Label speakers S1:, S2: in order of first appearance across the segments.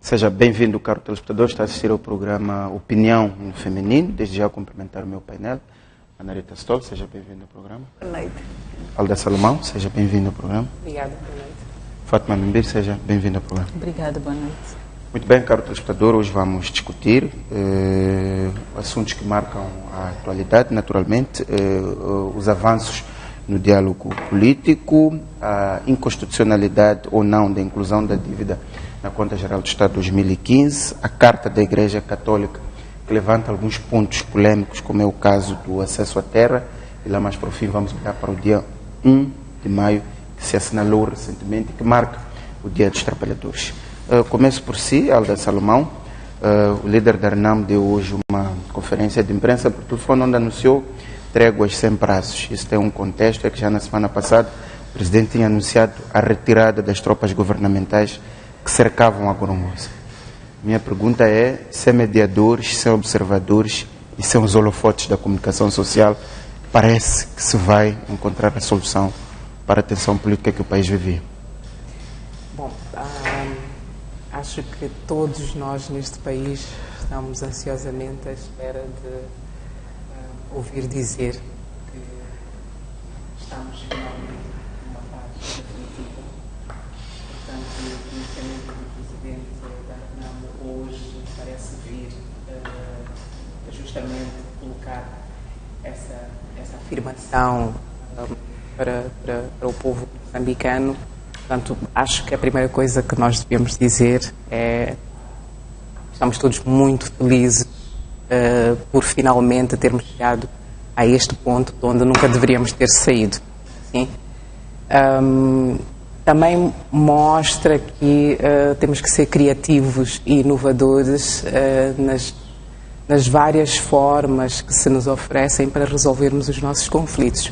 S1: Seja bem-vindo, caro telespectador. Está a assistir ao programa Opinião no Feminino. Desde já cumprimentar o meu painel. Ana Rita Stoll, seja bem-vinda ao programa.
S2: Boa noite.
S1: Alda Salomão, seja bem-vinda ao programa.
S2: Obrigada, boa noite.
S1: Fátima Mimbir, seja bem-vinda ao programa.
S3: Obrigada, boa noite.
S1: Muito bem, caro telespectador, hoje vamos discutir assuntos que marcam a atualidade, naturalmente, os avanços no diálogo político, a inconstitucionalidade ou não da inclusão da dívida na Conta Geral do Estado 2015, a Carta da Igreja Católica, que levanta alguns pontos polêmicos, como é o caso do acesso à terra, e lá mais para o fim vamos olhar para o dia 1 de maio, que se assinalou recentemente, que marca o Dia dos Trabalhadores. Começo por si, Alda Salomão. O líder da RENAM deu hoje uma conferência de imprensa por telefone, onde anunciou tréguas sem prazos. Isso tem um contexto, é que já na semana passada o Presidente tinha anunciado a retirada das tropas governamentais que cercavam a Gorongosa. Minha pergunta é, sem mediadores, sem observadores e sem os holofotes da comunicação social, parece que se vai encontrar a solução para a tensão política que o país vivia?
S2: Bom, acho que todos nós neste país estamos ansiosamente à espera de ouvir dizer que estamos finalmente numa fase definitiva. Portanto, o pronunciamento do Presidente da RENAM hoje parece vir justamente colocar essa afirmação para o povo moçambicano. Portanto, acho que a primeira coisa que nós devemos dizer é estamos todos muito felizes por finalmente termos chegado a este ponto de onde nunca deveríamos ter saído. Sim? Também mostra que temos que ser criativos e inovadores nas várias formas que se nos oferecem para resolvermos os nossos conflitos.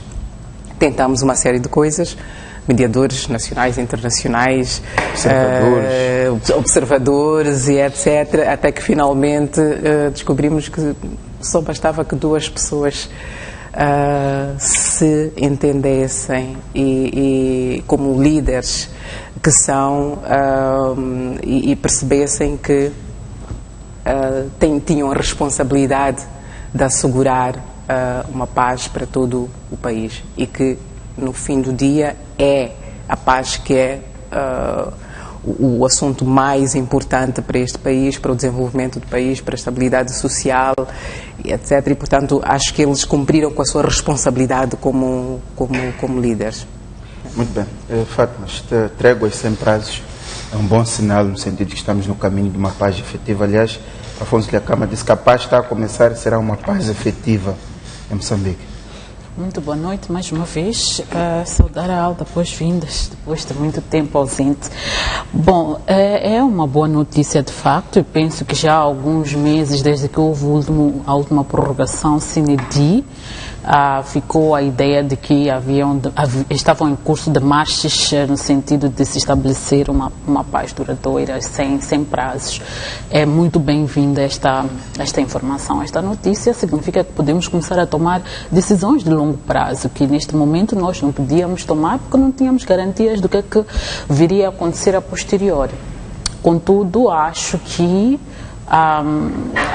S2: Tentamos uma série de coisas, mediadores nacionais e internacionais, observadores e etc., até que finalmente descobrimos que só bastava que duas pessoas se entendessem e como líderes que são e percebessem que tinham a responsabilidade de assegurar uma paz para todo o país e que no fim do dia é a paz que é o assunto mais importante para este país, para o desenvolvimento do país, para a estabilidade social, etc. E, portanto, acho que eles cumpriram com a sua responsabilidade como líderes.
S1: Muito bem. Fátima, tréguas sem prazos é um bom sinal no sentido de que estamos no caminho de uma paz efetiva. Aliás, Afonso Dhlakama disse que a paz está a começar, será uma paz efetiva em Moçambique.
S3: Muito boa noite mais uma vez. Saudar a Alda boas-vindas, depois de muito tempo ausente. Bom, é uma boa notícia de facto. Eu penso que já há alguns meses, desde que houve a última prorrogação sine die, ficou a ideia de que estavam em curso de marchas no sentido de se estabelecer uma paz duradoura, sem prazos. É muito bem-vinda esta informação, esta notícia. Significa que podemos começar a tomar decisões de longo prazo, que neste momento nós não podíamos tomar porque não tínhamos garantias do que viria a acontecer a posteriori. Contudo, acho que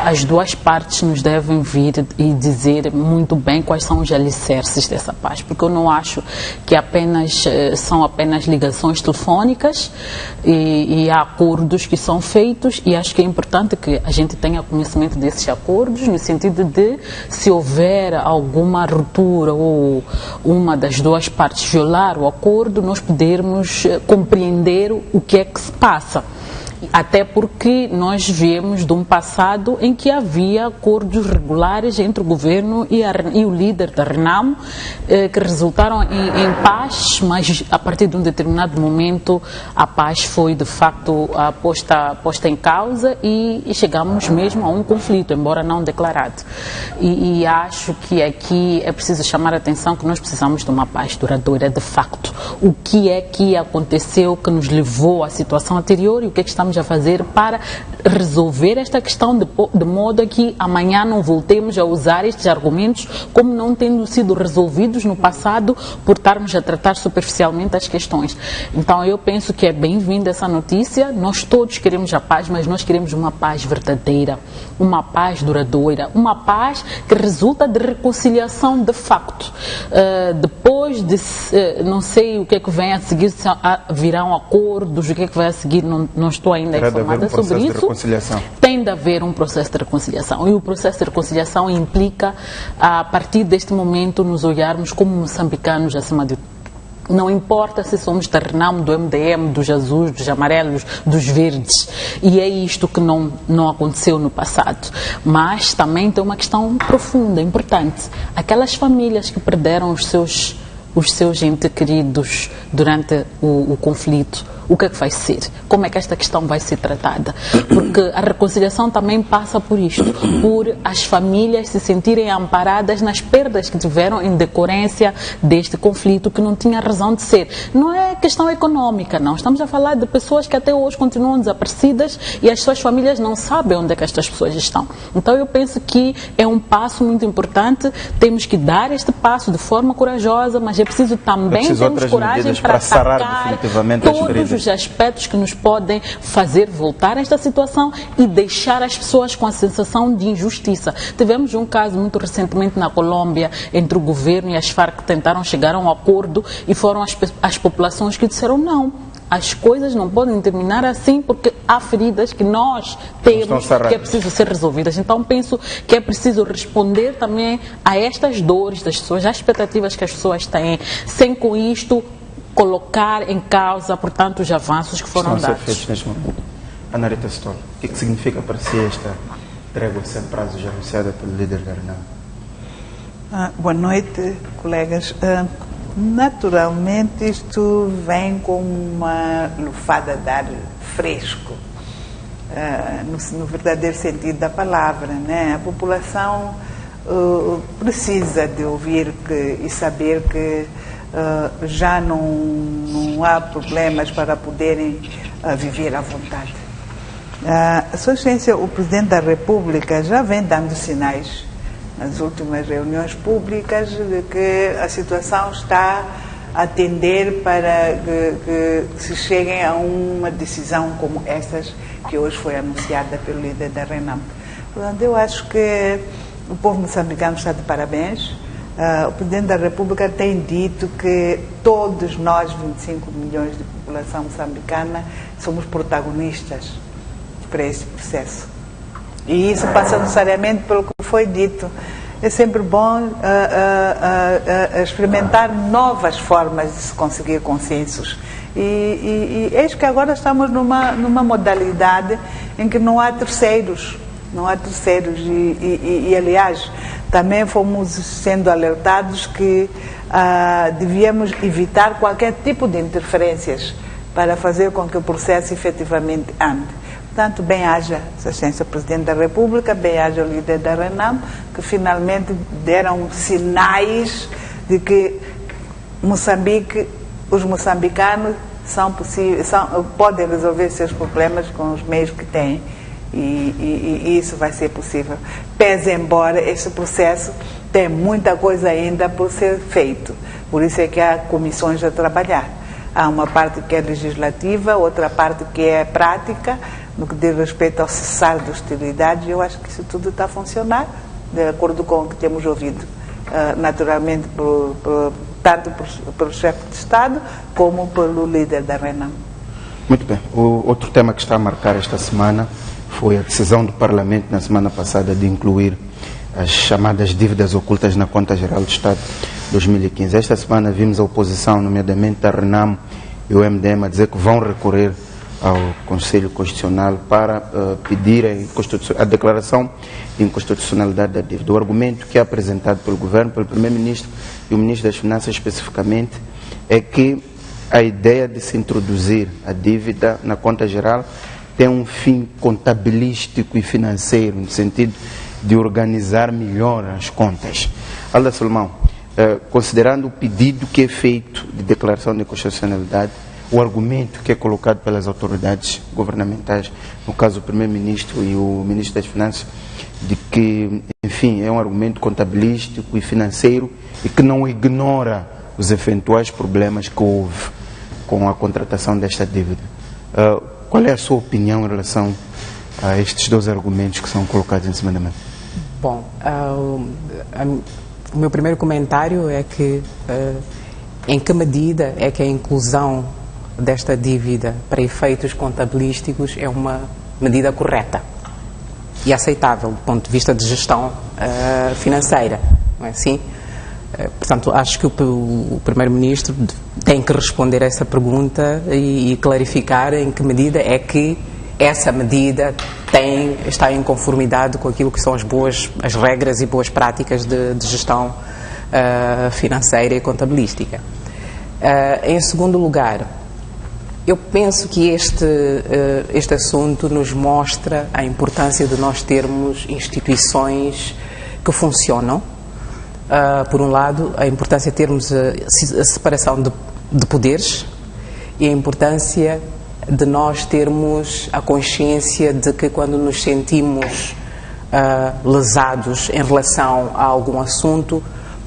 S3: as duas partes nos devem vir e dizer muito bem quais são os alicerces dessa paz, porque eu não acho que são apenas ligações telefónicas e há acordos que são feitos, e acho que é importante que a gente tenha conhecimento desses acordos, no sentido de, se houver alguma ruptura ou uma das duas partes violar o acordo, nós podermos compreender o que é que se passa. Até porque nós viemos de um passado em que havia acordos regulares entre o governo e o líder da RENAM, que resultaram em paz, mas a partir de um determinado momento a paz foi de facto posta em causa e chegamos mesmo a um conflito, embora não declarado. E acho que aqui é preciso chamar a atenção que nós precisamos de uma paz duradoura de facto. O que é que aconteceu que nos levou à situação anterior e o que é que estamos estamos a fazer para resolver esta questão de modo a que amanhã não voltemos a usar estes argumentos como não tendo sido resolvidos no passado por estarmos a tratar superficialmente as questões. Então eu penso que é bem-vinda essa notícia. Nós todos queremos a paz, mas nós queremos uma paz verdadeira, uma paz duradoura, uma paz que resulta de reconciliação de facto. Depois de, não sei o que é que vem a seguir, se virão acordos, o que é que vai a seguir, não estou ainda informada sobre isso. Tem de haver um processo de reconciliação, e o processo de reconciliação implica, a partir deste momento, nos olharmos como moçambicanos acima de tudo. Não importa se somos da RENAM, do MDM, dos azuis, dos amarelos, dos verdes. E é isto que não aconteceu no passado. Mas também tem uma questão profunda, importante. Aquelas famílias que perderam os seus entes queridos durante o conflito, o que é que vai ser? Como é que esta questão vai ser tratada? Porque a reconciliação também passa por isto, por as famílias se sentirem amparadas nas perdas que tiveram em decorrência deste conflito que não tinha razão de ser. Não é questão econômica, não. Estamos a falar de pessoas que até hoje continuam desaparecidas e as suas famílias não sabem onde é que estas pessoas estão. Então eu penso que é um passo muito importante, temos que dar este passo de forma corajosa, mas é preciso também termos coragem para atacar todos os aspectos que nos podem fazer voltar a esta situação e deixar as pessoas com a sensação de injustiça. Tivemos um caso muito recentemente na Colômbia, entre o governo e as Farc, que tentaram chegar a um acordo e foram as populações que disseram não. As coisas não podem terminar assim porque há feridas que nós temos que é preciso ser resolvidas. Então penso que é preciso responder também a estas dores das pessoas, às expectativas que as pessoas têm, sem com isto colocar em causa, portanto, os avanços que foram dados.
S1: Ana Rita Stoll, o que significa para si esta trégua sem prazos anunciada pelo líder da RENAM?
S4: Boa noite, colegas. Naturalmente, isto vem com uma lufada de ar fresco, no verdadeiro sentido da palavra, né? A população precisa de ouvir e saber que já não há problemas para poderem viver à vontade. A Sua Excelência, o Presidente da República, já vem dando sinais nas últimas reuniões públicas de que a situação está a tender para que se cheguem a uma decisão como essas que hoje foi anunciada pelo líder da RENAM. Portanto, eu acho que o povo moçambicano está de parabéns. O Presidente da República tem dito que todos nós, 25 milhões de população moçambicana, somos protagonistas para este processo. E isso passa necessariamente pelo que foi dito. É sempre bom experimentar novas formas de se conseguir consensos. E eis que agora estamos numa modalidade em que não há terceiros. Não há terceiros. E aliás, também fomos sendo alertados que devíamos evitar qualquer tipo de interferências para fazer com que o processo efetivamente ande. Portanto, bem-haja Sua Excelência Presidente da República, bem-haja o líder da RENAM, que finalmente deram sinais de que Moçambique, os moçambicanos podem resolver seus problemas com os meios que têm. E isso vai ser possível. Pese embora esse processo tem muita coisa ainda por ser feito. Por isso é que há comissões a trabalhar. Há uma parte que é legislativa, outra parte que é prática, no que diz respeito ao cessar de hostilidades. Eu acho que isso tudo está a funcionar, de acordo com o que temos ouvido, naturalmente, tanto pelo chefe de Estado como pelo líder da RENAM.
S1: Muito bem. O outro tema que está a marcar esta semana foi a decisão do Parlamento na semana passada de incluir as chamadas dívidas ocultas na Conta Geral do Estado 2015. Esta semana vimos a oposição, nomeadamente da RENAM e o MDM, a dizer que vão recorrer ao Conselho Constitucional para pedir a declaração de inconstitucionalidade da dívida. O argumento que é apresentado pelo Governo, pelo Primeiro-Ministro e o Ministro das Finanças especificamente, é que a ideia de se introduzir a dívida na Conta Geral tem um fim contabilístico e financeiro, no sentido de organizar melhor as contas. Alda Solomão, considerando o pedido que é feito de declaração de inconstitucionalidade, o argumento que é colocado pelas autoridades governamentais, no caso o Primeiro-Ministro e o Ministro das Finanças, de que, enfim, é um argumento contabilístico e financeiro e que não ignora os eventuais problemas que houve com a contratação desta dívida. Qual é a sua opinião em relação a estes dois argumentos que são colocados em cima da mesa?
S2: Bom, o meu primeiro comentário é que em que medida é que a inclusão desta dívida para efeitos contabilísticos é uma medida correta e aceitável do ponto de vista de gestão financeira, não é assim? Portanto, acho que o Primeiro-Ministro tem que responder a essa pergunta e clarificar em que medida é que essa medida está em conformidade com aquilo que são as regras e boas práticas de gestão financeira e contabilística. Em segundo lugar, eu penso que este assunto nos mostra a importância de nós termos instituições que funcionam. Por um lado, a importância de termos a separação de poderes e a importância de nós termos a consciência de que quando nos sentimos lesados em relação a algum assunto,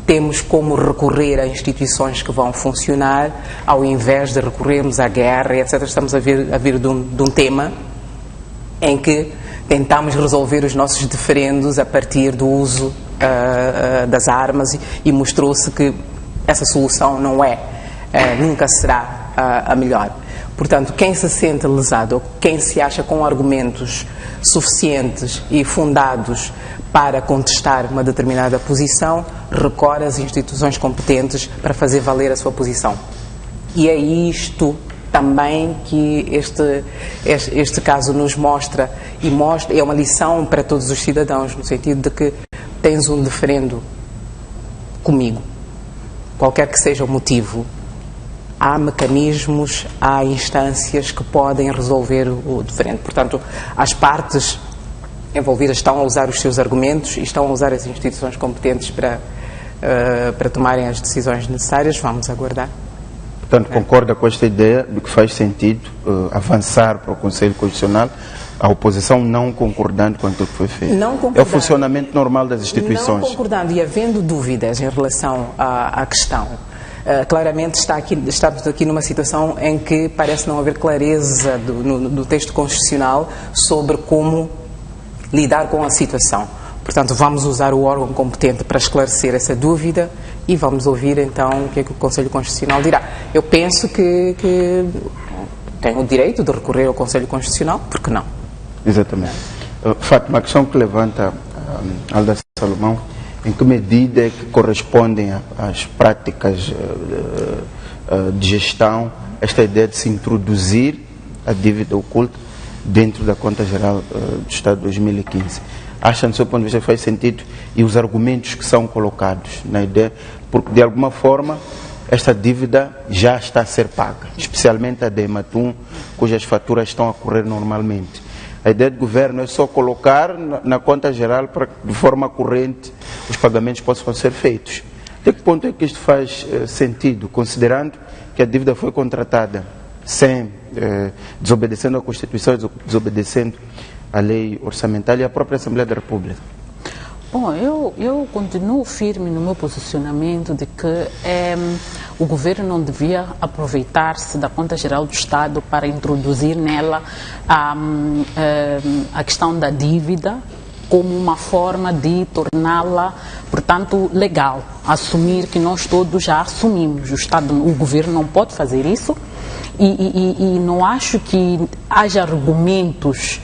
S2: temos como recorrer a instituições que vão funcionar, ao invés de recorrermos à guerra, etc. Estamos a vir de um tema em que tentamos resolver os nossos diferendos a partir do uso das armas e mostrou-se que essa solução nunca será a melhor. Portanto, quem se sente lesado ou quem se acha com argumentos suficientes e fundados para contestar uma determinada posição, recorre às instituições competentes para fazer valer a sua posição. E é isto também que este caso nos mostra, é uma lição para todos os cidadãos, no sentido de que tens um diferendo comigo, qualquer que seja o motivo, há mecanismos, há instâncias que podem resolver o diferendo. Portanto, as partes envolvidas estão a usar os seus argumentos e estão a usar as instituições competentes para tomarem as decisões necessárias. Vamos aguardar.
S1: Portanto, concorda com esta ideia de que faz sentido avançar para o Conselho Constitucional, a oposição não concordando com aquilo que foi feito?
S2: Não concordando.
S1: É o funcionamento normal das instituições.
S2: Não concordando e havendo dúvidas em relação à questão. Claramente estamos aqui numa situação em que parece não haver clareza no texto constitucional sobre como lidar com a situação. Portanto, vamos usar o órgão competente para esclarecer essa dúvida e vamos ouvir então o que é que o Conselho Constitucional dirá. Eu penso que tem o direito de recorrer ao Conselho Constitucional, por que não?
S1: Exatamente. Fátima, a questão que levanta Alda Salomão, em que medida é que correspondem às práticas de gestão esta ideia de se introduzir a dívida oculta dentro da Conta Geral do Estado de 2015? Acha, do seu ponto de vista, que faz sentido e os argumentos que são colocados na ideia, porque de alguma forma esta dívida já está a ser paga, especialmente a da Ematum, cujas faturas estão a correr normalmente. A ideia do governo é só colocar na conta geral para que de forma corrente os pagamentos possam ser feitos. Até que ponto é que isto faz sentido, considerando que a dívida foi contratada desobedecendo a Constituição, desobedecendo a lei orçamentária e a própria Assembleia da República?
S3: Bom, eu continuo firme no meu posicionamento de que o governo não devia aproveitar-se da Conta Geral do Estado para introduzir nela a questão da dívida como uma forma de torná-la, portanto, legal. Assumir que nós todos já assumimos. O governo não pode fazer isso e não acho que haja argumentos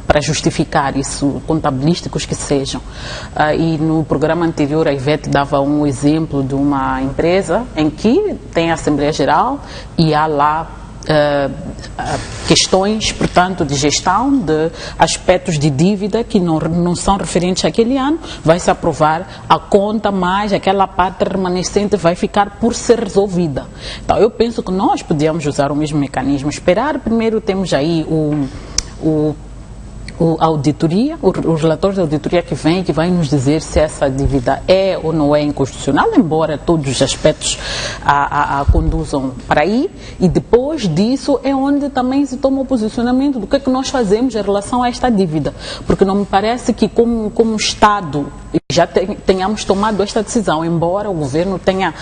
S3: para justificar isso, contabilísticos que sejam. E no programa anterior a Ivete dava um exemplo de uma empresa em que tem a Assembleia Geral e há lá questões, portanto, de gestão, de aspectos de dívida que não são referentes àquele ano, vai-se aprovar a conta, mas aquela parte remanescente vai ficar por ser resolvida. Então, eu penso que nós podíamos usar o mesmo mecanismo, esperar, primeiro temos aí o a auditoria, os relatórios da auditoria que vem, que vai nos dizer se essa dívida é ou não é inconstitucional, embora todos os aspectos a conduzam para aí, e depois disso é onde também se toma o posicionamento do que é que nós fazemos em relação a esta dívida, porque não me parece que como Estado já tenhamos tomado esta decisão, embora o governo tenha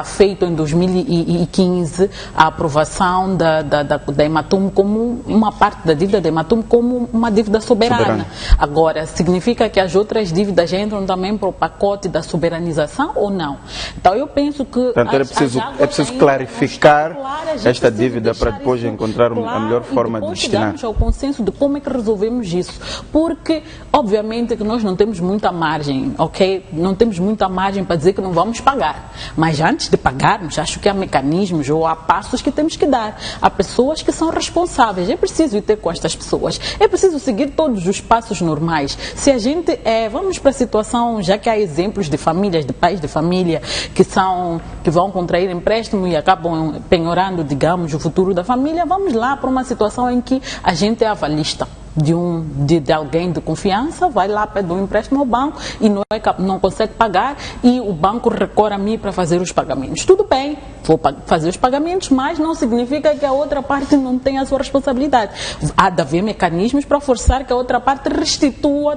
S3: feito em 2015 a aprovação da Ematum como uma parte da dívida da Ematum como uma dívida soberana. Agora, significa que as outras dívidas entram também para o pacote da soberanização ou não? Então eu penso que...
S1: Portanto, é preciso clarificar esta dívida para depois encontrar a melhor forma de destinar.
S3: Chegarmos ao consenso de como é que resolvemos isso, porque obviamente que nós não temos muita margem, ok? Não temos muita margem para dizer que não vamos pagar, mas antes de pagarmos, acho que há mecanismos ou há passos que temos que dar. Há pessoas que são responsáveis, é preciso ir ter com estas pessoas, é preciso seguir todos os passos normais. Se a gente, vamos para a situação, já que há exemplos de famílias, de pais de família que vão contrair empréstimo e acabam penhorando, digamos, o futuro da família, vamos lá para uma situação em que a gente é avalista de alguém de confiança, vai lá, pede um empréstimo ao banco e não consegue pagar e o banco recorre a mim para fazer os pagamentos. Tudo bem, vou fazer os pagamentos, mas não significa que a outra parte não tenha a sua responsabilidade. Há de haver mecanismos para forçar que a outra parte restitua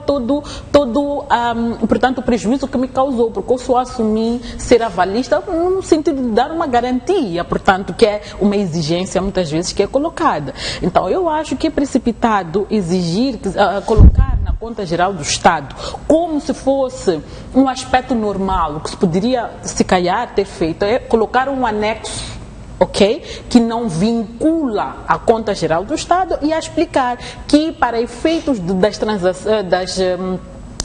S3: portanto, o prejuízo que me causou, porque eu só assumi ser avalista no sentido de dar uma garantia, portanto, que é uma exigência muitas vezes que é colocada. Então, eu acho que é precipitado exigir, colocar na conta geral do Estado como se fosse um aspecto normal, o que se poderia, se calhar, ter feito é colocar um anexo, ok? Que não vincula a conta geral do Estado e a explicar que para efeitos das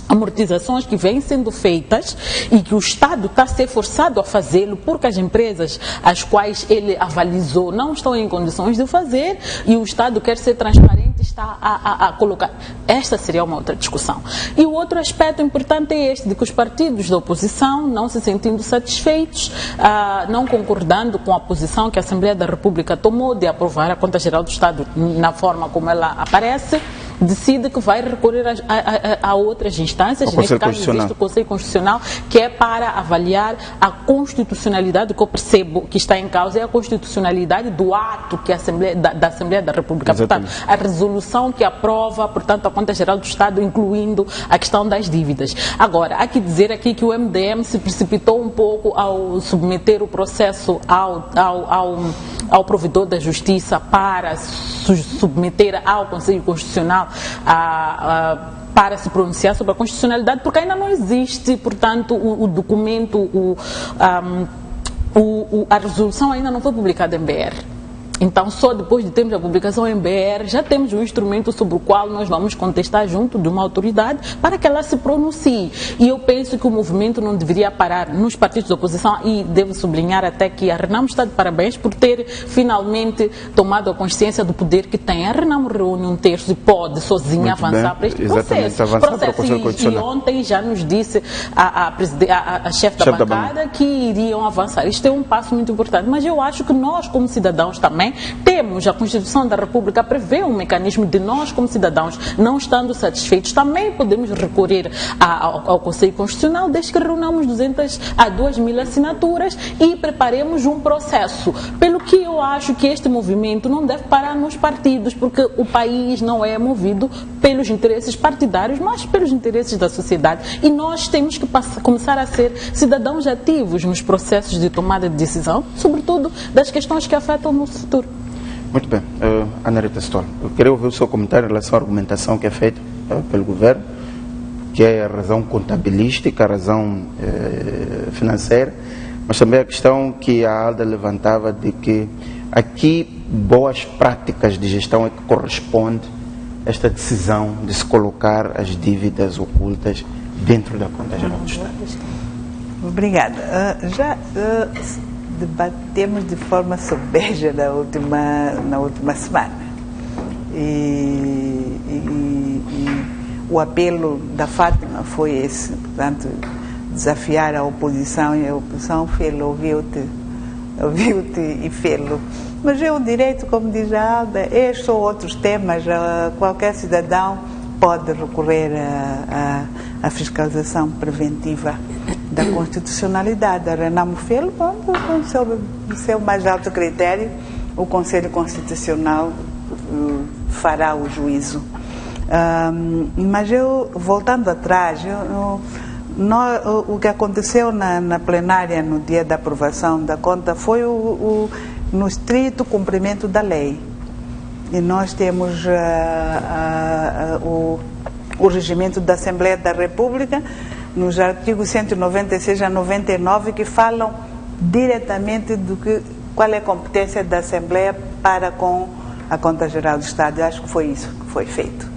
S3: amortizações que vêm sendo feitas e que o Estado está a ser forçado a fazê-lo porque as empresas às quais ele avalizou não estão em condições de fazer e o Estado quer ser transparente, está a colocar. Esta seria uma outra discussão. E o outro aspecto importante é este, de que os partidos da oposição, não se sentindo satisfeitos, não concordando com a posição que a Assembleia da República tomou de aprovar a Conta Geral do Estado na forma como ela aparece, decide que vai recorrer a outras instâncias, neste caso existe o Conselho Constitucional, que é para avaliar a constitucionalidade, que eu percebo que está em causa, é a constitucionalidade do ato que da Assembleia da República. Exatamente. Portanto, a resolução que aprova, portanto, a Conta Geral do Estado, incluindo a questão das dívidas. Agora, há que dizer aqui que o MDM se precipitou um pouco ao submeter o processo ao provedor da Justiça para submeter ao Conselho Constitucional para se pronunciar sobre a constitucionalidade, porque ainda não existe, portanto, o documento, a resolução ainda não foi publicada em BR. Então, só depois de termos a publicação em BR, já temos um instrumento sobre o qual nós vamos contestar junto de uma autoridade para que ela se pronuncie. E eu penso que o movimento não deveria parar nos partidos de oposição e devo sublinhar até que a Renamo está de parabéns por ter finalmente tomado a consciência do poder que tem. A Renamo reúne 1/3 e pode sozinha avançar para este processo. E ontem já nos disse a chefe da bancada que iriam avançar. Isto é um passo muito importante, mas eu acho que nós, como cidadãos também, temos, a Constituição da República prevê um mecanismo de nós, como cidadãos, não estando satisfeitos, também podemos recorrer ao Conselho Constitucional, desde que reunamos 2.000 assinaturas e preparemos um processo. Pelo que eu acho que este movimento não deve parar nos partidos, porque o país não é movido pelos interesses partidários, mas pelos interesses da sociedade. E nós temos que começar a ser cidadãos ativos nos processos de tomada de decisão, sobretudo das questões que afetam o nosso futuro.
S1: Muito bem. Ana Rita Stoll, eu queria ouvir o seu comentário em relação à argumentação que é feita pelo governo, que é a razão contabilística, a razão financeira, mas também a questão que a ALDA levantava de que aqui boas práticas de gestão é que corresponde esta decisão de se colocar as dívidas ocultas dentro da Conta Geral do Estado.
S4: Obrigada. Já debatemos de forma sobeja na última semana. E o apelo da Fátima foi esse, portanto, desafiar a oposição, e a oposição ouviu-te e fê-lo. Mas é o direito, como diz a Alda, estes ou outros temas, qualquer cidadão pode recorrer à fiscalização preventiva da constitucionalidade. A Renamo fez, no seu mais alto critério, o Conselho Constitucional fará o juízo. Mas eu, voltando atrás, o que aconteceu na plenária no dia da aprovação da conta foi no estrito cumprimento da lei. E nós temos o regimento da Assembleia da República, nos artigos 196 a 99, que falam diretamente qual é a competência da Assembleia para com a Conta Geral do Estado. Eu acho que foi isso que foi feito.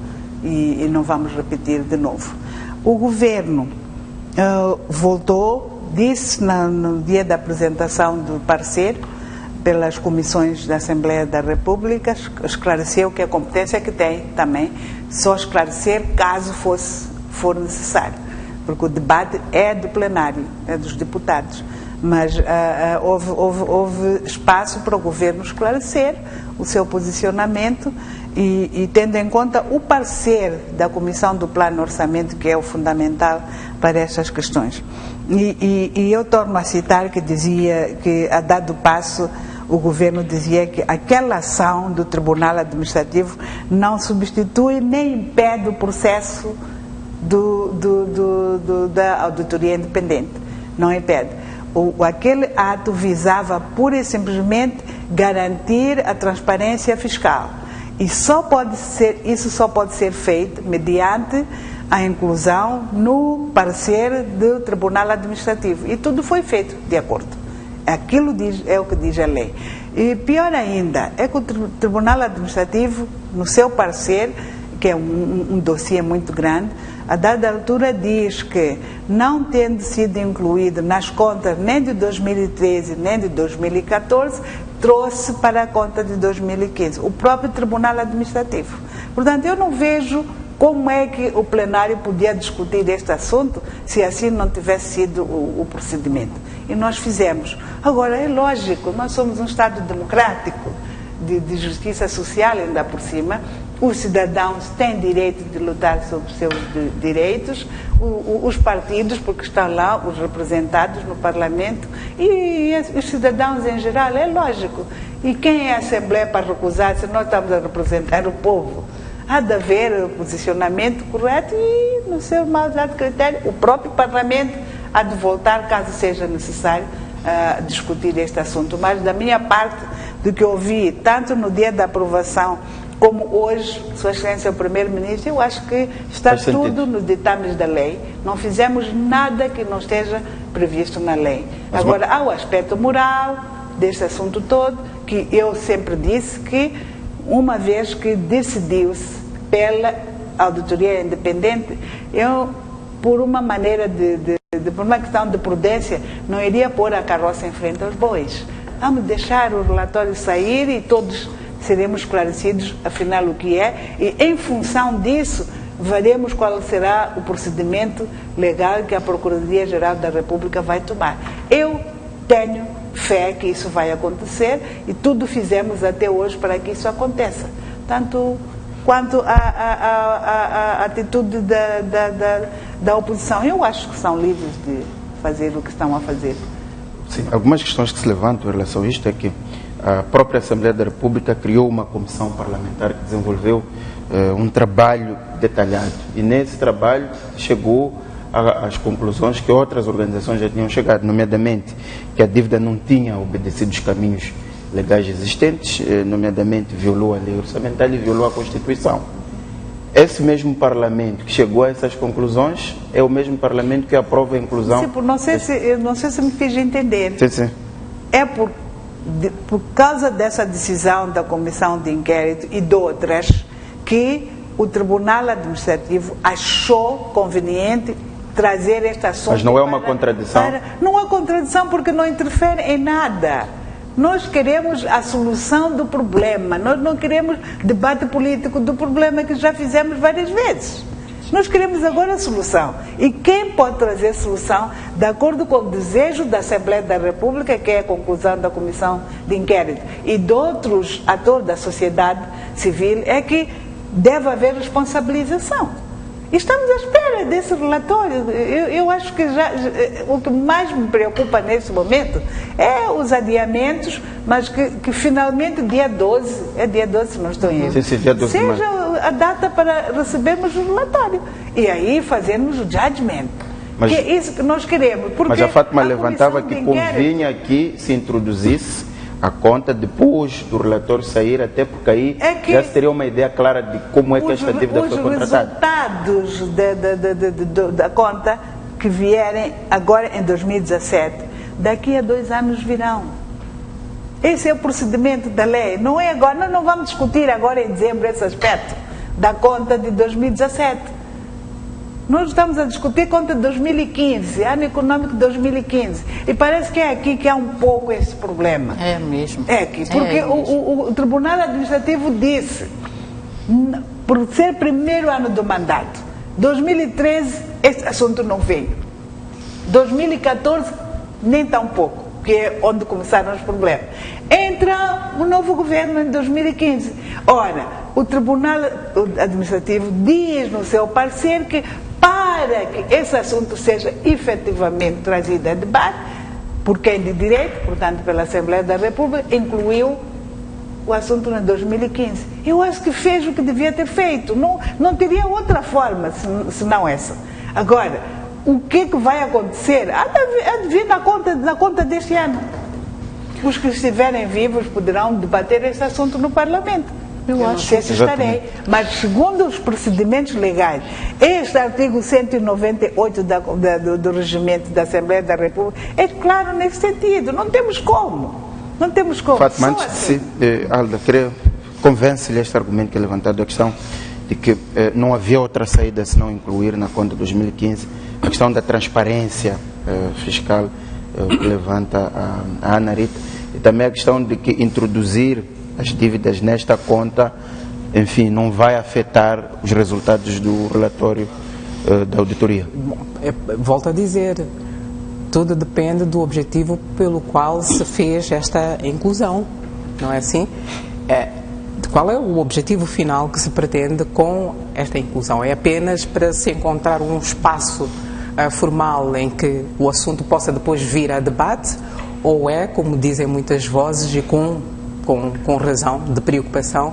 S4: E não vamos repetir de novo. O Governo voltou, disse no dia da apresentação do parecer pelas comissões da Assembleia da República, esclareceu que a competência que tem também, só esclarecer caso for necessário, porque o debate é do plenário, é dos deputados, mas houve espaço para o Governo esclarecer o seu posicionamento e tendo em conta o parecer da Comissão do Plano de Orçamento, que é o fundamental para estas questões. E eu torno a citar que dizia que, a dado passo, o Governo dizia que aquela ação do Tribunal Administrativo não substitui nem impede o processo da auditoria independente. Não impede. Aquele ato visava pura e simplesmente garantir a transparência fiscal. E isso só pode ser feito mediante a inclusão no parecer do Tribunal Administrativo. E tudo foi feito de acordo. Aquilo é o que diz a lei. E pior ainda, é que o Tribunal Administrativo, no seu parecer, que é um dossiê muito grande, a dada altura diz que, não tendo sido incluído nas contas nem de 2013 nem de 2014, trouxe para a conta de 2015, o próprio Tribunal Administrativo. Portanto, eu não vejo como é que o plenário podia discutir este assunto se assim não tivesse sido o procedimento. E nós fizemos. Agora, é lógico, nós somos um Estado democrático, de justiça social ainda por cima. Os cidadãos têm direito de lutar sobre os seus direitos, os partidos, porque estão lá, os representados no Parlamento, e os cidadãos em geral, é lógico. E quem é a Assembleia para recusar se nós estamos a representar o povo? Há de haver o posicionamento correto e, no seu mais alto critério, o próprio Parlamento há de voltar, caso seja necessário, a discutir este assunto. Mas, da minha parte, do que ouvi, tanto no dia da aprovação como hoje, Sua Excelência o Primeiro-Ministro, eu acho que está tudo nos ditames da lei. Não fizemos nada que não esteja previsto na lei. Agora, há o aspecto moral deste assunto todo, que eu sempre disse que, uma vez que decidiu-se pela auditoria independente, eu, por uma maneira por uma questão de prudência, não iria pôr a carroça em frente aos bois. Vamos deixar o relatório sair e todos seremos esclarecidos, afinal, o que é, e em função disso, veremos qual será o procedimento legal que a Procuradoria-Geral da República vai tomar. Eu tenho fé que isso vai acontecer e tudo fizemos até hoje para que isso aconteça. Tanto quanto à atitude da oposição, eu acho que são livres de fazer o que estão a fazer.
S1: Sim, algumas questões que se levantam em relação a isto é que a própria Assembleia da República criou uma comissão parlamentar que desenvolveu um trabalho detalhado e nesse trabalho chegou às conclusões que outras organizações já tinham chegado, nomeadamente que a dívida não tinha obedecido os caminhos legais existentes, nomeadamente violou a lei orçamentária e violou a Constituição. Esse mesmo Parlamento que chegou a essas conclusões é o mesmo Parlamento que aprova a inclusão...
S4: Sim, não sei se me fiz entender.
S1: Sim, sim.
S4: É por causa dessa decisão da Comissão de Inquérito e de outras que o Tribunal Administrativo achou conveniente trazer este assunto...
S1: Mas não é uma contradição?
S4: Não há contradição porque não interfere em nada. Nós queremos a solução do problema, nós não queremos debate político do problema que já fizemos várias vezes. Nós queremos agora a solução. E quem pode trazer a solução, de acordo com o desejo da Assembleia da República, que é a conclusão da Comissão de Inquérito, e de outros atores da sociedade civil, é que deve haver responsabilização. E estamos à espera desse relatório. Eu acho que o que mais me preocupa nesse momento é os adiamentos, mas que finalmente dia 12, se não estou em erro,
S1: dia 12
S4: seja a data para recebermos o relatório. E aí fazermos o judgment. Que é isso que nós queremos. Porque
S1: mas a Fátima levantava que convinha que se introduzisse a conta depois do relatório sair, até porque aí já se teria uma ideia clara de como é que esta dívida foi contratada.
S4: Os resultados da conta que vierem agora em 2017, daqui a 2 anos virão. Esse é o procedimento da lei. Não é agora, nós não vamos discutir agora em dezembro esse aspecto da conta de 2017. Nós estamos a discutir conta de 2015, ano econômico de 2015. E parece que é aqui que há um pouco esse problema.
S3: É mesmo.
S4: É aqui, porque o Tribunal Administrativo disse, por ser primeiro ano do mandato, 2013 esse assunto não veio. 2014 nem tão pouco, que é onde começaram os problemas. Entra um novo governo em 2015. Ora, o Tribunal Administrativo diz no seu parecer que para que esse assunto seja efetivamente trazido a debate, por quem de direito, portanto pela Assembleia da República, incluiu o assunto em 2015. Eu acho que fez o que devia ter feito. Não teria outra forma senão essa. Agora, o que vai acontecer? Há de vir na conta deste ano. Os que estiverem vivos poderão debater esse assunto no Parlamento. Eu não sei se estarei, mas segundo os procedimentos legais, este artigo 198 do regimento da Assembleia da República é claro nesse sentido. Não temos como. Não temos como.
S1: Fátima, antes Alda, convence-lhe este argumento que é levantado, a questão de que não havia outra saída se não incluir na conta de 2015, a questão da transparência fiscal que levanta a Ana Rita, e também a questão de que introduzir as dívidas nesta conta, enfim, não vai afetar os resultados do relatório da auditoria.
S2: Bom, volto a dizer, tudo depende do objetivo pelo qual se fez esta inclusão, não é assim? Qual é o objetivo final que se pretende com esta inclusão? É apenas para se encontrar um espaço formal em que o assunto possa depois vir a debate, ou é, como dizem muitas vozes e com razão de preocupação,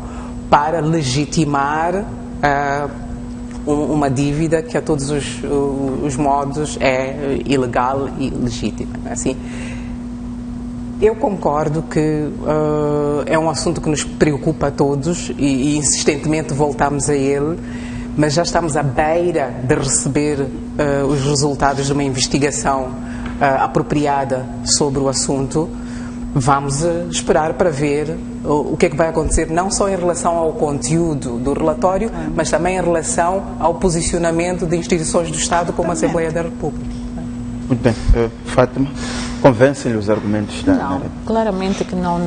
S2: para legitimar uma dívida que a todos os modos é ilegal e legítima. Assim, eu concordo que é um assunto que nos preocupa a todos e insistentemente voltamos a ele, mas já estamos à beira de receber os resultados de uma investigação apropriada sobre o assunto. Vamos esperar para ver o que é que vai acontecer, não só em relação ao conteúdo do relatório, mas também em relação ao posicionamento de instituições do Estado como a Assembleia da República.
S1: Muito bem. Fátima, convencem-lhe os argumentos da
S3: Não, claramente que não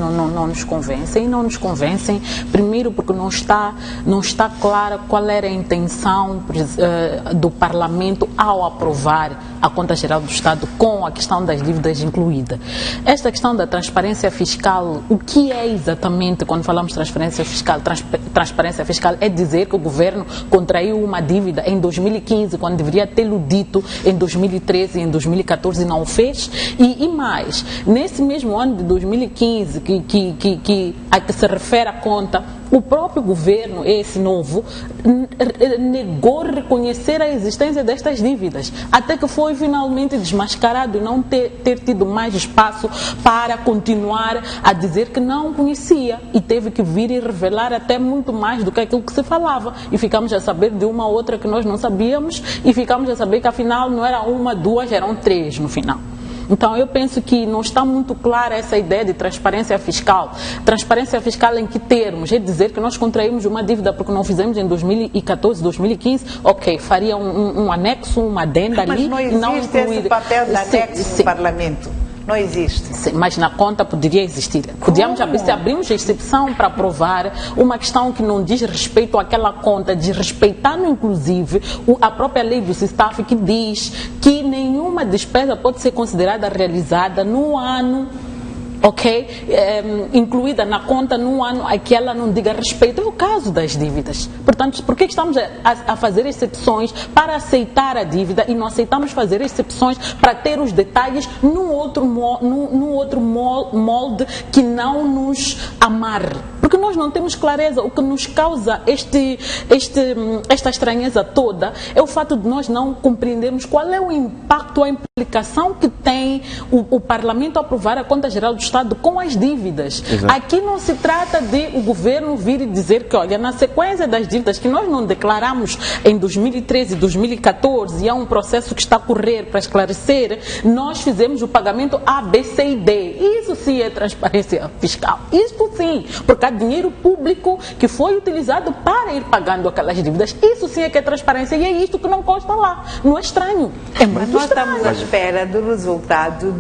S3: nos convencem. E não nos convencem, primeiro porque não está clara qual era a intenção do Parlamento ao aprovar a Conta Geral do Estado com a questão das dívidas incluída. Esta questão da transparência fiscal, o que é exatamente quando falamos de transparência fiscal? Transparência fiscal é dizer que o governo contraiu uma dívida em 2015, quando deveria tê-lo dito em 2013 e em 2014 e não o fez. E mais, nesse mesmo ano de 2015, a que se refere a conta, o próprio governo, esse novo, negou reconhecer a existência destas dívidas, até que foi finalmente desmascarado e não ter tido mais espaço para continuar a dizer que não conhecia, e teve que vir e revelar até muito mais do que aquilo que se falava, e ficamos a saber de uma outra que nós não sabíamos, e ficamos a saber que afinal não era uma, duas, eram 3 no final. Então, eu penso que não está muito clara essa ideia de transparência fiscal. Transparência fiscal em que termos? É dizer que nós contraímos uma dívida porque não fizemos em 2014, 2015, ok, faria um anexo, uma adenda ali.
S4: Mas não existe esse papel de anexo no Parlamento. Não existe.
S3: Sim, mas na conta poderia existir. Podíamos abrir, se abrimos a exceção para aprovar uma questão que não diz respeito àquela conta, diz respeitando inclusive a própria lei do SISTAF, que diz que nenhuma despesa pode ser considerada realizada no ano ok? Incluída na conta num ano a que ela não diga respeito. É o caso das dívidas. Portanto, por que estamos a fazer exceções para aceitar a dívida e não aceitamos fazer exceções para ter os detalhes num outro molde que não nos amarre? Porque nós não temos clareza. O que nos causa esta estranheza toda é o fato de nós não compreendermos qual é o impacto, a implicação que tem o Parlamento aprovar a Conta Geral do Estado com as dívidas.
S1: Exato.
S3: Aqui não se trata de o governo vir e dizer que, olha, na sequência das dívidas que nós não declaramos em 2013 e 2014, e há um processo que está a correr para esclarecer, nós fizemos o pagamento A, B, C e D. Isso sim é transparência fiscal. Isso sim, porque há dinheiro público que foi utilizado para ir pagando aquelas dívidas. Isso sim é que é transparência, e é isto que não consta lá. Não é estranho. É muito
S4: Mas nós
S3: estranho.
S4: estamos à espera do resultado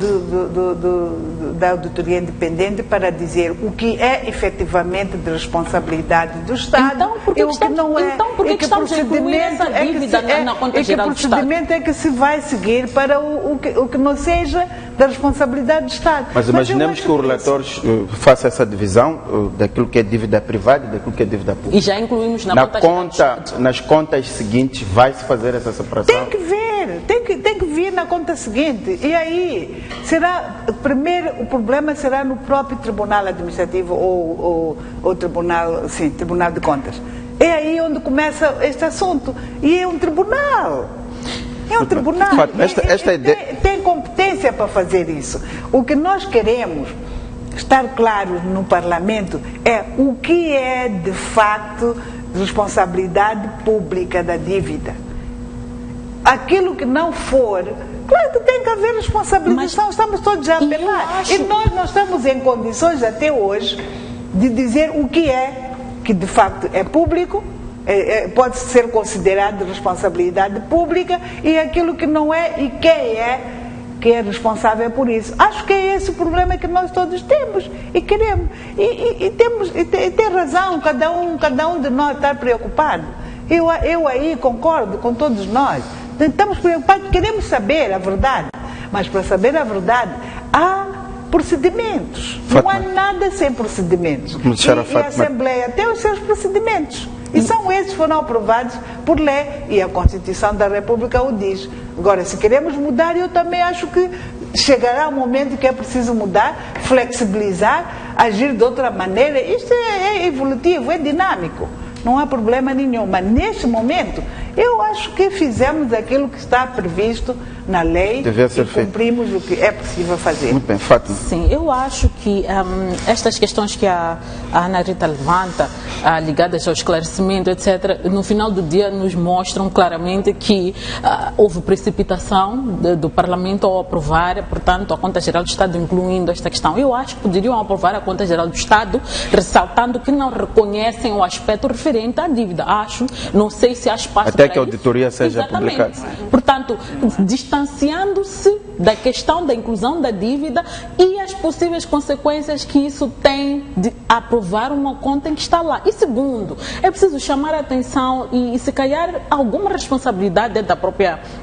S4: da auditoria independente para dizer o que é efetivamente de responsabilidade do Estado
S3: Então, por que
S4: e o que não é.
S3: Então, por que estamos a incluir essa dívida na Conta Geral do Estado?
S4: Que procedimento é que se vai seguir para o que não seja da responsabilidade do Estado?
S1: Mas imaginemos que o relator faça essa divisão daquilo que é dívida privada e daquilo que é dívida pública.
S3: E já incluímos na Conta Geral do Estado.
S1: Nas contas seguintes vai-se fazer essa separação?
S4: Tem que ver, tem que vir na conta seguinte. E aí, primeiro o problema será no próprio Tribunal Administrativo ou Tribunal de Contas. É aí onde começa este assunto. E é um tribunal. É um tribunal. Tem competência para fazer isso. O que nós queremos estar claro no Parlamento é o que é de facto responsabilidade pública da dívida. Aquilo que não for, claro que tem que haver responsabilização, estamos todos a apelar. E nós não estamos em condições até hoje de dizer o que é, que de facto é público, pode ser considerado responsabilidade pública, e aquilo que não é, e quem é que é responsável por isso. Acho que é esse o problema que nós todos temos e queremos. E tem razão cada um de nós estar preocupado. Eu aí concordo com todos nós. Estamos preocupados, queremos saber a verdade. Mas para saber a verdade, há procedimentos.
S1: Fátima.
S4: Não há nada sem procedimentos. E a Assembleia tem os seus procedimentos. E são esses que foram aprovados por lei, e a Constituição da República o diz. Agora, se queremos mudar, eu também acho que chegará um momento que é preciso mudar, flexibilizar, agir de outra maneira. Isto é evolutivo, é dinâmico. Não há problema nenhum. Mas neste momento, eu acho que fizemos aquilo que está previsto na lei e cumprimos o que é possível fazer.
S1: Muito bem, Fátima.
S3: Sim, eu acho que estas questões que a Ana Rita levanta, ligadas ao esclarecimento, etc., no final do dia nos mostram claramente que houve precipitação do Parlamento ao aprovar, portanto, a Conta Geral do Estado, incluindo esta questão. Eu acho que poderiam aprovar a Conta Geral do Estado, ressaltando que não reconhecem o aspecto referente à dívida. Acho, não sei se há espaço
S1: até que a auditoria seja publicada.
S3: Portanto, distanciando-se da questão da inclusão da dívida e as possíveis consequências que isso tem de aprovar uma conta em que está lá. E segundo, é preciso chamar a atenção e se calhar alguma responsabilidade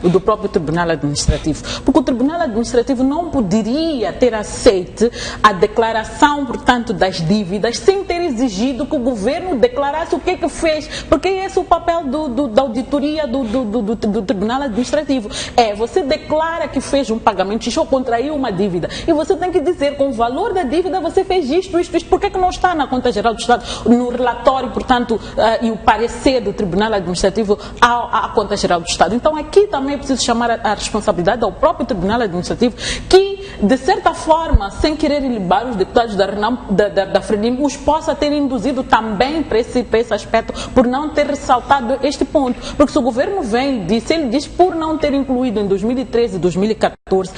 S3: do próprio Tribunal Administrativo, porque o Tribunal Administrativo não poderia ter aceito a declaração, portanto, das dívidas sem ter exigido que o governo declarasse o que é que fez, porque esse é o papel da auditoria do Tribunal Administrativo. Você declara que fez um pagamento X ou contraiu uma dívida, e você tem que dizer com o valor da dívida você fez isto, por que não está na Conta Geral do Estado, no relatório, portanto, e o parecer do Tribunal Administrativo à Conta Geral do Estado. Então aqui também é preciso chamar a responsabilidade ao próprio Tribunal Administrativo, que de certa forma, sem querer ilibar os deputados da FRELIM, os possa ter induzido também para esse aspecto, por não ter ressaltado este ponto. Porque se o governo vem e diz, ele diz por não ter incluído em 2013 e 2014,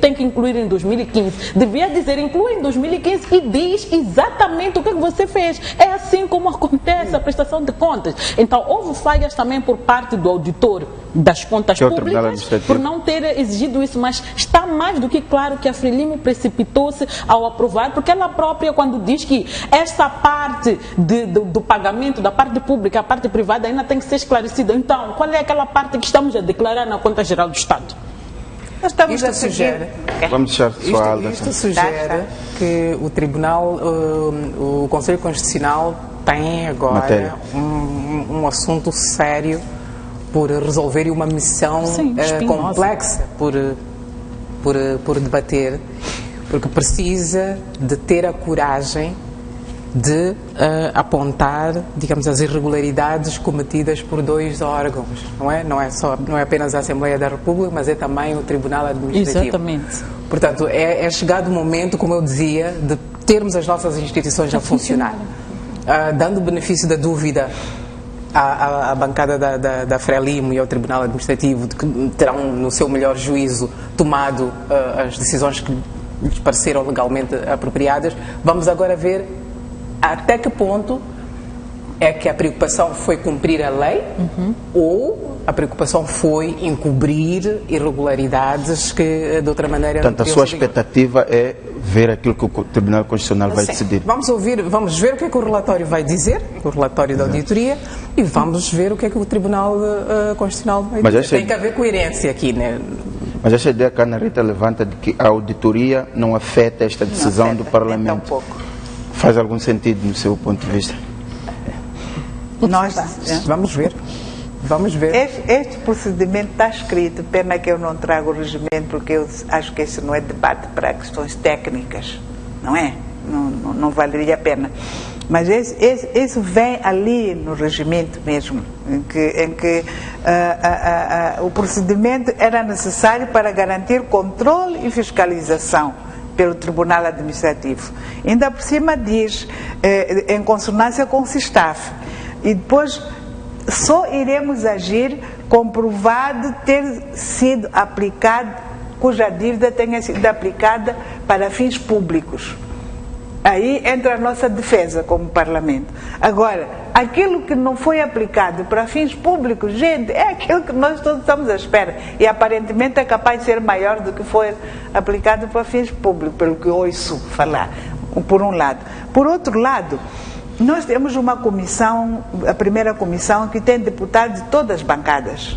S3: tem que incluir em 2015. Devia dizer, inclui em 2015 e diz exatamente o que você fez. É assim como acontece a prestação de contas. Então, houve falhas também por parte do auditor das contas públicas, por não ter exigido isso, mas está mais do que claro que a FRELIM precipitou-se ao aprovar, porque ela própria, quando diz que essa parte do pagamento, da parte pública, a parte privada ainda tem que ser esclarecida. Então, qual é aquela parte que estamos a declarar na Conta Geral do Estado?
S4: Nós estamos
S2: Isto
S4: a seguir.
S2: sugere,
S1: Vamos deixar só a Alda.
S2: isto sugere que o Tribunal, o Conselho Constitucional tem
S1: Matéria.
S2: agora um assunto sério por resolver e uma missão
S3: Sim, espinhosa.
S2: complexa por debater, porque precisa de ter a coragem de apontar, digamos, as irregularidades cometidas por 2 órgãos, não é? Não é apenas a Assembleia da República, mas é também o Tribunal Administrativo.
S3: Exatamente.
S2: Portanto, é chegado o momento, como eu dizia, de termos as nossas instituições a funcionar, dando o benefício da dúvida à bancada da Frelimo e ao Tribunal Administrativo, de que terão, no seu melhor juízo, tomado as decisões que lhes pareceram legalmente apropriadas. Vamos agora ver até que ponto é que a preocupação foi cumprir a lei ou a preocupação foi encobrir irregularidades que de outra maneira...
S1: Portanto, a sua expectativa é ver aquilo que o Tribunal Constitucional vai decidir.
S2: Vamos ver o que é que o relatório vai dizer, o relatório da auditoria, e vamos ver o que é que o Tribunal Constitucional vai dizer. Tem que haver coerência aqui, né?
S1: Mas essa ideia que a Ana Rita levanta de que a auditoria não afeta esta decisão do Parlamento, faz algum sentido no seu ponto de vista?
S2: Vamos ver. Vamos ver.
S4: Este procedimento está escrito, pena que eu não trago o regimento, porque eu acho que esse não é debate para questões técnicas, não é? Não valeria a pena. Mas isso vem ali no regimento mesmo, em que o procedimento era necessário para garantir controle e fiscalização pelo Tribunal Administrativo. Ainda por cima diz, em consonância com o SISTAF, e depois só iremos agir comprovado ter sido aplicado, cuja dívida tenha sido aplicada para fins públicos. Aí entra a nossa defesa como Parlamento. Agora, aquilo que não foi aplicado para fins públicos, gente, é aquilo que nós todos estamos à espera. E aparentemente é capaz de ser maior do que foi aplicado para fins públicos, pelo que ouço falar, por um lado. Por outro lado, nós temos uma comissão, a primeira comissão, que tem deputados de todas as bancadas.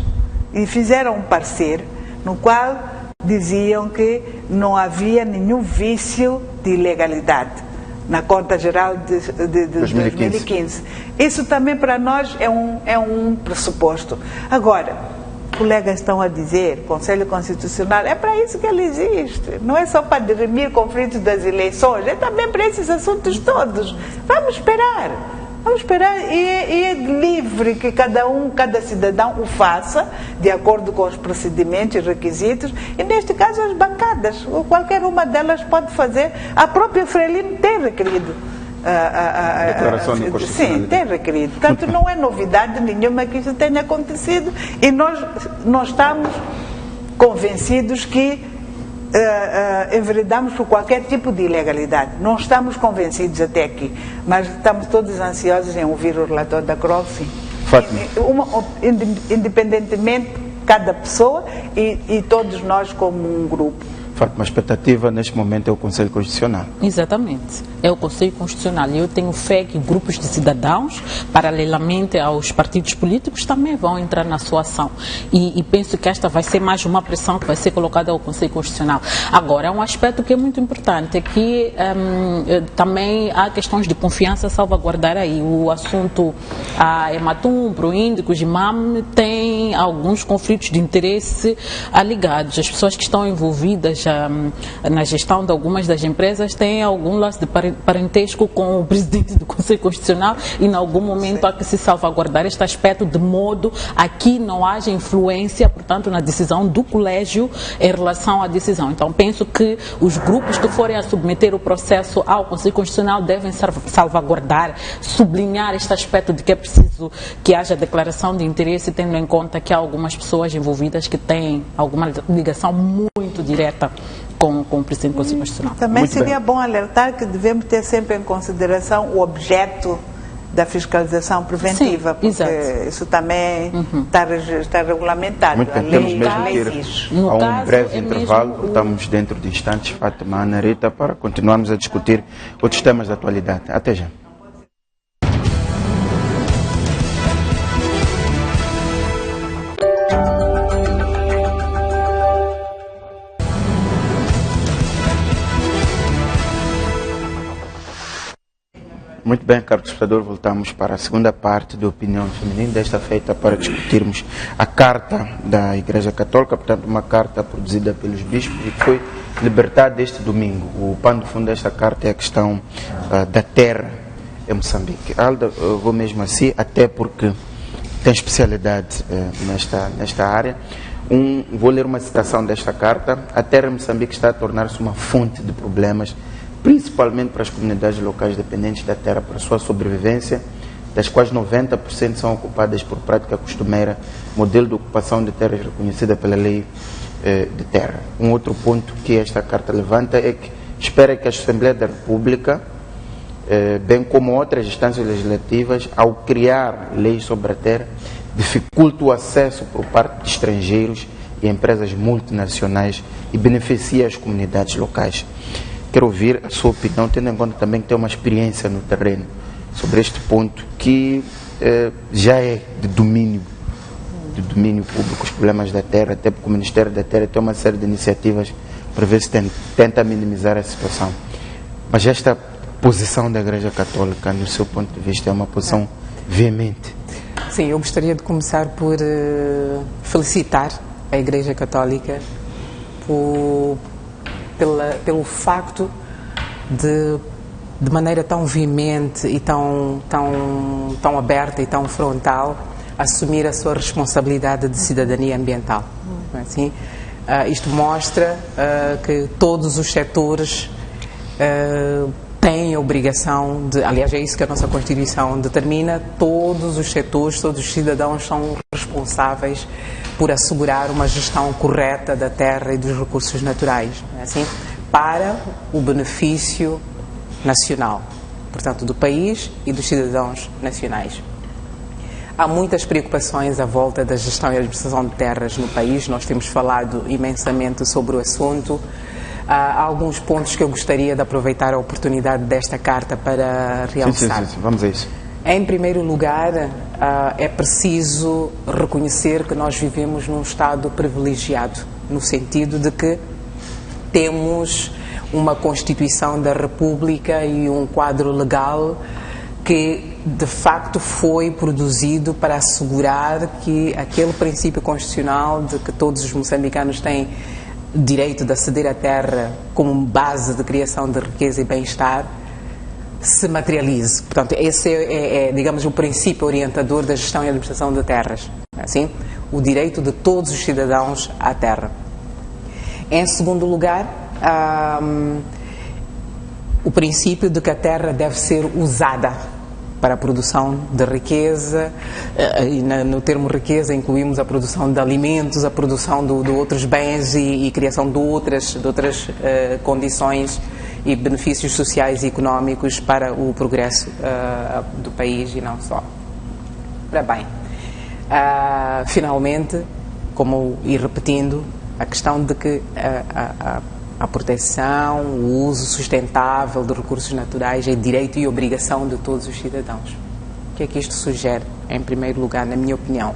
S4: E fizeram um parecer no qual diziam que não havia nenhum vício de ilegalidade na Conta Geral de 2015. Isso também para nós é um pressuposto. Agora, colegas estão a dizer, Conselho Constitucional, é para isso que ele existe. Não é só para dirimir conflitos das eleições, é também para esses assuntos todos. Vamos esperar. Vamos esperar e é livre que cada cidadão o faça de acordo com os procedimentos e requisitos, e neste caso as bancadas, qualquer uma delas pode fazer. A própria Frelimo tem requerido
S1: declaração de inconstitucionalidade.
S4: Sim, tem requerido. Portanto, não é novidade nenhuma que isso tenha acontecido, e nós estamos convencidos que enveredamos por qualquer tipo de ilegalidade. Não estamos convencidos até aqui, mas estamos todos ansiosos em ouvir o relatório da CROV, sim. Independentemente cada pessoa e todos nós como um grupo.
S1: Fátima, a expectativa neste momento é o Conselho Constitucional.
S3: Exatamente, é o Conselho Constitucional. E eu tenho fé que grupos de cidadãos, paralelamente aos partidos políticos, também vão entrar na sua ação. E penso que esta vai ser mais uma pressão que vai ser colocada ao Conselho Constitucional. Agora, um aspecto que é muito importante é que também há questões de confiança a salvaguardar aí. O assunto Ematum, Proíndico, Gimam, tem alguns conflitos de interesse ligados. As pessoas que estão envolvidas na gestão de algumas das empresas têm algum laço de parentesco com o presidente do Conselho Constitucional, e em algum momento há que se salvaguardar este aspecto de modo a que não haja influência, portanto, na decisão do colégio em relação à decisão. Então, penso que os grupos que forem a submeter o processo ao Conselho Constitucional devem salvaguardar, sublinhar este aspecto de que é preciso que haja declaração de interesse, tendo em conta que há algumas pessoas envolvidas que têm alguma ligação muito direta com o presidente do Conselho Constitucional.
S4: Também muito seria bom alertar que devemos ter sempre em consideração o objeto da fiscalização preventiva. Sim, porque exato. Isso também está regulamentado.
S1: Muito bem, temos mesmo que ir a um breve intervalo. Voltamos dentro de instantes, Fátima, Ana Rita, para continuarmos a discutir outros temas da atualidade. Até já. Muito bem, caro espectador, voltamos para a segunda parte da Opinião Feminina, desta feita para discutirmos a carta da Igreja Católica, portanto uma carta produzida pelos bispos e que foi libertada este domingo. O pano de fundo desta carta é a questão da terra em Moçambique. Alda, eu vou mesmo assim, até porque tem especialidade nesta área. Vou ler uma citação desta carta. A terra em Moçambique está a tornar-se uma fonte de problemas, principalmente para as comunidades locais dependentes da terra para a sua sobrevivência, das quais 90% são ocupadas por prática costumeira, modelo de ocupação de terras reconhecida pela lei de terra. Um outro ponto que esta carta levanta é que espera que a Assembleia da República, bem como outras instâncias legislativas, ao criar leis sobre a terra, dificulte o acesso por parte de estrangeiros e empresas multinacionais e beneficie as comunidades locais. Quero ouvir a sua opinião, tendo em conta também que tem uma experiência no terreno sobre este ponto que já é de domínio público, os problemas da terra, até porque o Ministério da Terra tem uma série de iniciativas para ver se tenta minimizar a situação. Mas esta posição da Igreja Católica, no seu ponto de vista, é uma posição veemente.
S2: Sim, eu gostaria de começar por felicitar a Igreja Católica pelo facto de maneira tão veemente e tão aberta e tão frontal assumir a sua responsabilidade de cidadania ambiental. Não é assim? Isto mostra que todos os setores têm a obrigação de, aliás, é isso que a nossa Constituição determina, todos os setores, todos os cidadãos são responsáveis por assegurar uma gestão correta da terra e dos recursos naturais, não é assim? Para o benefício nacional, portanto, do país e dos cidadãos nacionais. Há muitas preocupações à volta da gestão e administração de terras no país, nós temos falado imensamente sobre o assunto. Há alguns pontos que eu gostaria de aproveitar a oportunidade desta carta para realçar.
S1: Sim, vamos a isso.
S2: Em primeiro lugar, é preciso reconhecer que nós vivemos num estado privilegiado, no sentido de que temos uma Constituição da República e um quadro legal que, de facto, foi produzido para assegurar que aquele princípio constitucional de que todos os moçambicanos têm direito de aceder à terra como base de criação de riqueza e bem-estar se materialize. Portanto, esse é, digamos, o princípio orientador da gestão e administração de terras. Assim, o direito de todos os cidadãos à terra. Em segundo lugar, o princípio de que a terra deve ser usada para a produção de riqueza, e no termo riqueza incluímos a produção de alimentos, a produção de outros bens e criação de outras condições e benefícios sociais e económicos para o progresso do país e não só. Ora bem, finalmente, e repetindo, a questão de que a proteção, o uso sustentável de recursos naturais é direito e obrigação de todos os cidadãos. O que é que isto sugere? Em primeiro lugar, na minha opinião,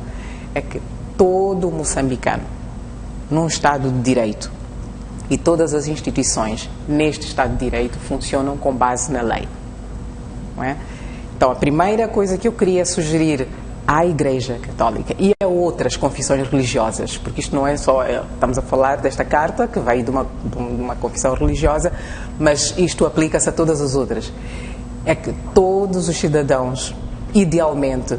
S2: é que todo moçambicano, num Estado de Direito, e todas as instituições neste Estado de Direito funcionam com base na lei. Não é? Então, a primeira coisa que eu queria sugerir à Igreja Católica e a outras confissões religiosas, porque isto não é só, estamos a falar desta carta que veio de uma confissão religiosa, mas isto aplica-se a todas as outras, é que todos os cidadãos, idealmente,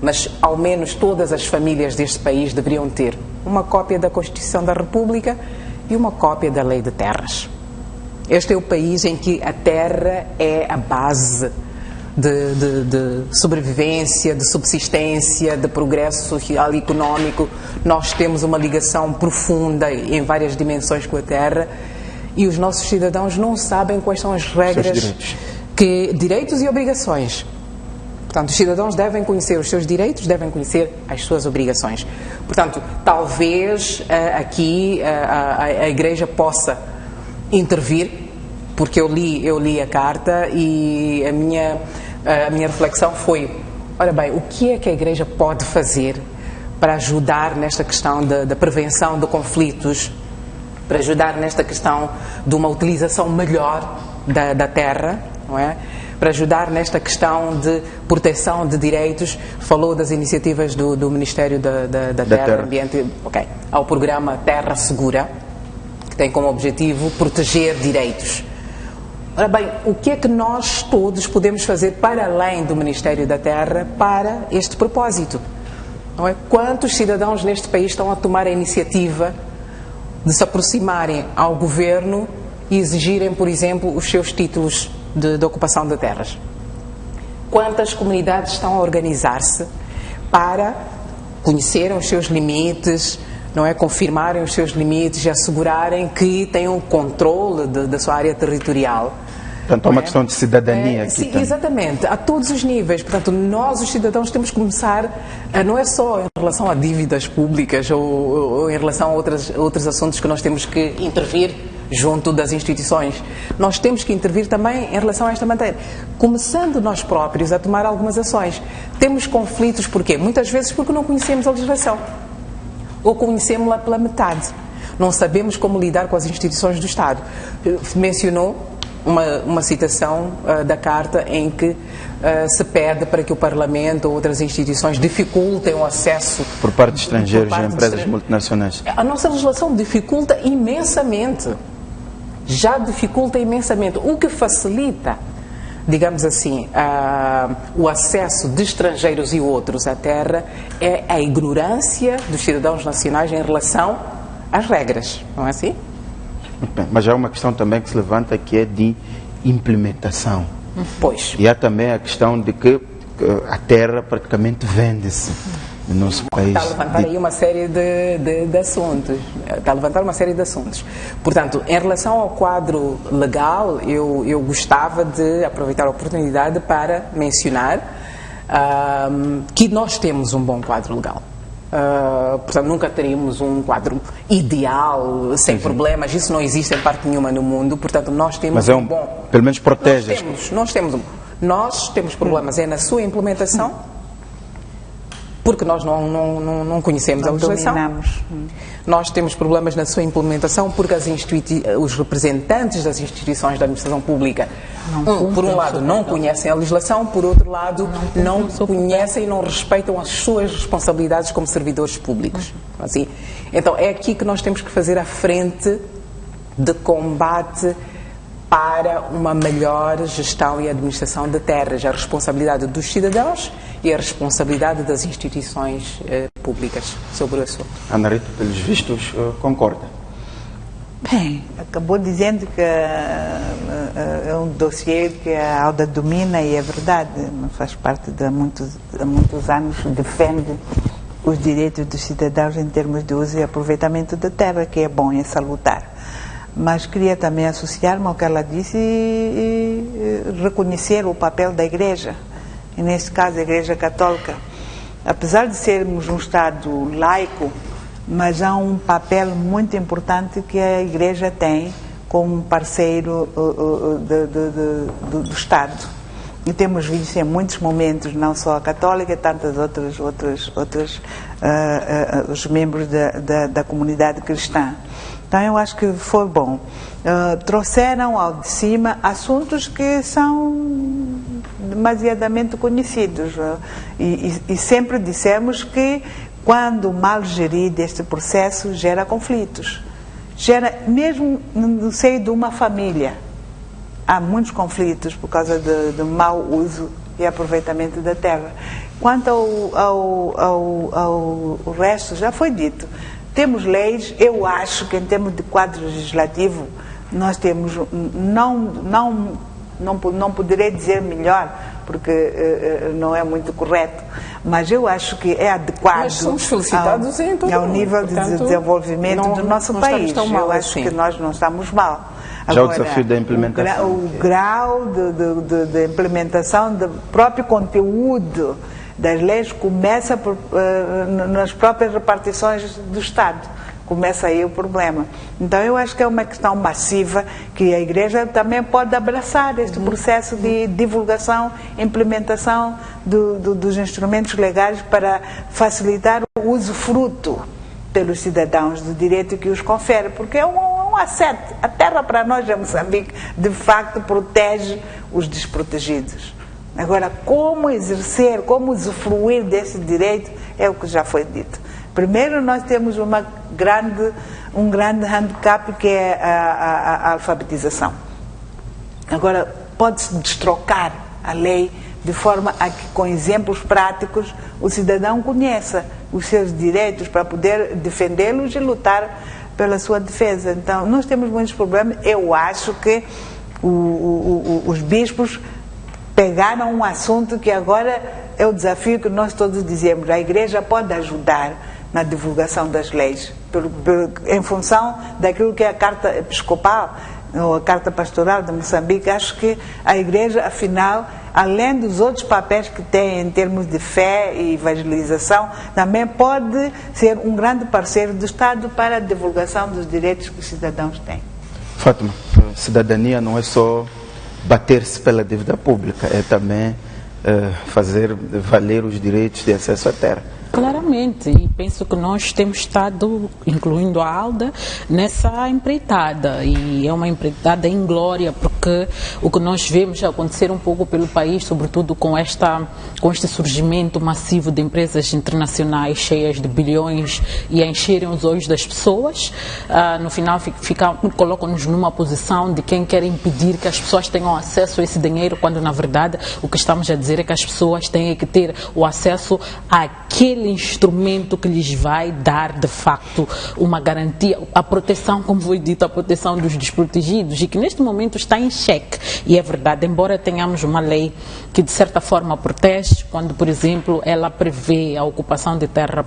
S2: mas ao menos todas as famílias deste país deveriam ter uma cópia da Constituição da República e uma cópia da Lei de Terras. Este é o país em que a terra é a base de sobrevivência, de subsistência, de progresso social e económico. Nós temos uma ligação profunda em várias dimensões com a terra e os nossos cidadãos não sabem quais são as regras, direitos e obrigações. Portanto, os cidadãos devem conhecer os seus direitos, devem conhecer as suas obrigações. Portanto, talvez aqui a Igreja possa intervir, porque eu li a carta e a minha reflexão foi, ora bem, o que é que a Igreja pode fazer para ajudar nesta questão da prevenção de conflitos, para ajudar nesta questão de uma utilização melhor da terra, não é? para ajudar nesta questão de proteção de direitos. Falou das iniciativas do Ministério da Terra e Ambiente, ao programa Terra Segura, que tem como objetivo proteger direitos. Ora bem, o que é que nós todos podemos fazer para além do Ministério da Terra para este propósito? Não é? Quantos cidadãos neste país estão a tomar a iniciativa de se aproximarem ao governo e exigirem, por exemplo, os seus títulos de ocupação de terras? Quantas comunidades estão a organizar-se para conhecerem os seus limites, não é? Confirmarem os seus limites e assegurarem que têm o controle da sua área territorial?
S1: Portanto, é uma questão de cidadania aqui.
S2: Sim, exatamente, a todos os níveis. Portanto, nós, os cidadãos, temos que começar, não é só em relação a dívidas públicas ou em relação a outros assuntos que nós temos que intervir junto das instituições. Nós temos que intervir também em relação a esta matéria, começando nós próprios a tomar algumas ações. Temos conflitos, porquê? Muitas vezes porque não conhecemos a legislação, ou conhecemos-la pela metade. Não sabemos como lidar com as instituições do Estado. Mencionou uma citação da Carta em que se pede para que o Parlamento ou outras instituições dificultem o acesso
S1: por parte de estrangeiros e empresas multinacionais.
S2: A nossa legislação dificulta imensamente. Já dificulta imensamente. O que facilita, digamos assim, o acesso de estrangeiros e outros à terra é a ignorância dos cidadãos nacionais em relação às regras. Não é assim?
S1: Muito bem, mas há uma questão também que se levanta, que é de implementação.
S2: Pois.
S1: E há também a questão de que a terra praticamente vende-se no nosso país.
S2: Está a levantar aí uma série de assuntos. Está a levantar uma série de assuntos. Portanto, em relação ao quadro legal, eu gostava de aproveitar a oportunidade para mencionar que nós temos um bom quadro legal. Portanto, nunca teríamos um quadro ideal, sem problemas. Isso não existe em parte nenhuma no mundo. Portanto, nós temos
S1: um bom. Pelo menos protege.
S2: Nós temos problemas na sua implementação, porque nós não conhecemos a legislação.
S4: Dominamos.
S2: Nós temos problemas na sua implementação porque os representantes das instituições da administração pública, por um lado, não conhecem a legislação, por outro lado, não conhecem e não respeitam as suas responsabilidades como servidores públicos. Assim, então, é aqui que nós temos que fazer a frente de combate para uma melhor gestão e administração de terras, a responsabilidade dos cidadãos e a responsabilidade das instituições públicas sobre o assunto.
S1: Ana Rita, pelos vistos, concorda?
S4: Bem, acabou dizendo que é um dossiê que a Alda domina, e é verdade, faz parte de há muitos anos, defende os direitos dos cidadãos em termos de uso e aproveitamento da terra, que é bom e é salutar. Mas queria também associar-me ao que ela disse e reconhecer o papel da Igreja, e neste caso a Igreja Católica. Apesar de sermos um Estado laico, mas há um papel muito importante que a Igreja tem como parceiro do Estado. E temos visto em muitos momentos, não só a Católica, tantas outras os membros da comunidade cristã. Então eu acho que foi bom. Trouxeram ao de cima assuntos que são demasiadamente conhecidos. E sempre dissemos que quando mal gerido este processo gera conflitos. Gera, mesmo no seio de uma família, há muitos conflitos por causa do mau uso e aproveitamento da terra. Quanto ao resto, já foi dito. Temos leis, eu acho que em termos de quadro legislativo, nós temos, não poderei dizer melhor, porque não é muito correto, mas eu acho que é adequado.
S2: Mas somos felicitados
S4: ao nível de desenvolvimento do nosso país. Eu acho que nós não estamos mal.
S1: Já agora, o desafio da implementação.
S4: O grau de implementação do próprio conteúdo das leis começa nas próprias repartições do Estado. Começa aí o problema. Então eu acho que é uma questão massiva que a Igreja também pode abraçar este processo de divulgação, implementação dos instrumentos legais para facilitar o usufruto pelos cidadãos do direito que os confere, porque é um acerte. A terra para nós, em Moçambique, de facto protege os desprotegidos. Agora, como exercer, como usufruir desse direito, é o que já foi dito. Primeiro, nós temos um grande handicap, que é a alfabetização. Agora, pode-se destrocar a lei de forma a que, com exemplos práticos, o cidadão conheça os seus direitos para poder defendê-los e lutar pela sua defesa. Então, nós temos muitos problemas. Eu acho que os bispos pegaram um assunto que agora é o desafio que nós todos dizemos. A Igreja pode ajudar na divulgação das leis, em função daquilo que é a Carta Episcopal, ou a Carta Pastoral de Moçambique. Acho que a Igreja, afinal, além dos outros papéis que tem em termos de fé e evangelização, também pode ser um grande parceiro do Estado para a divulgação dos direitos que os cidadãos têm.
S1: Fátima, cidadania não é só bater-se pela dívida pública, é também fazer valer os direitos de acesso à terra.
S3: Claramente, e penso que nós temos estado, incluindo a ALDA, nessa empreitada, e é uma empreitada em glória, porque o que nós vemos acontecer um pouco pelo país, sobretudo com este surgimento massivo de empresas internacionais cheias de bilhões e a encherem os olhos das pessoas, no final colocam-nos numa posição de quem quer impedir que as pessoas tenham acesso a esse dinheiro, quando na verdade o que estamos a dizer é que as pessoas têm que ter o acesso àquele instrumento que lhes vai dar de facto uma garantia, a proteção, como foi dito, a proteção dos desprotegidos, e que neste momento está em xeque. E é verdade, embora tenhamos uma lei que de certa forma protege, quando por exemplo ela prevê a ocupação de terra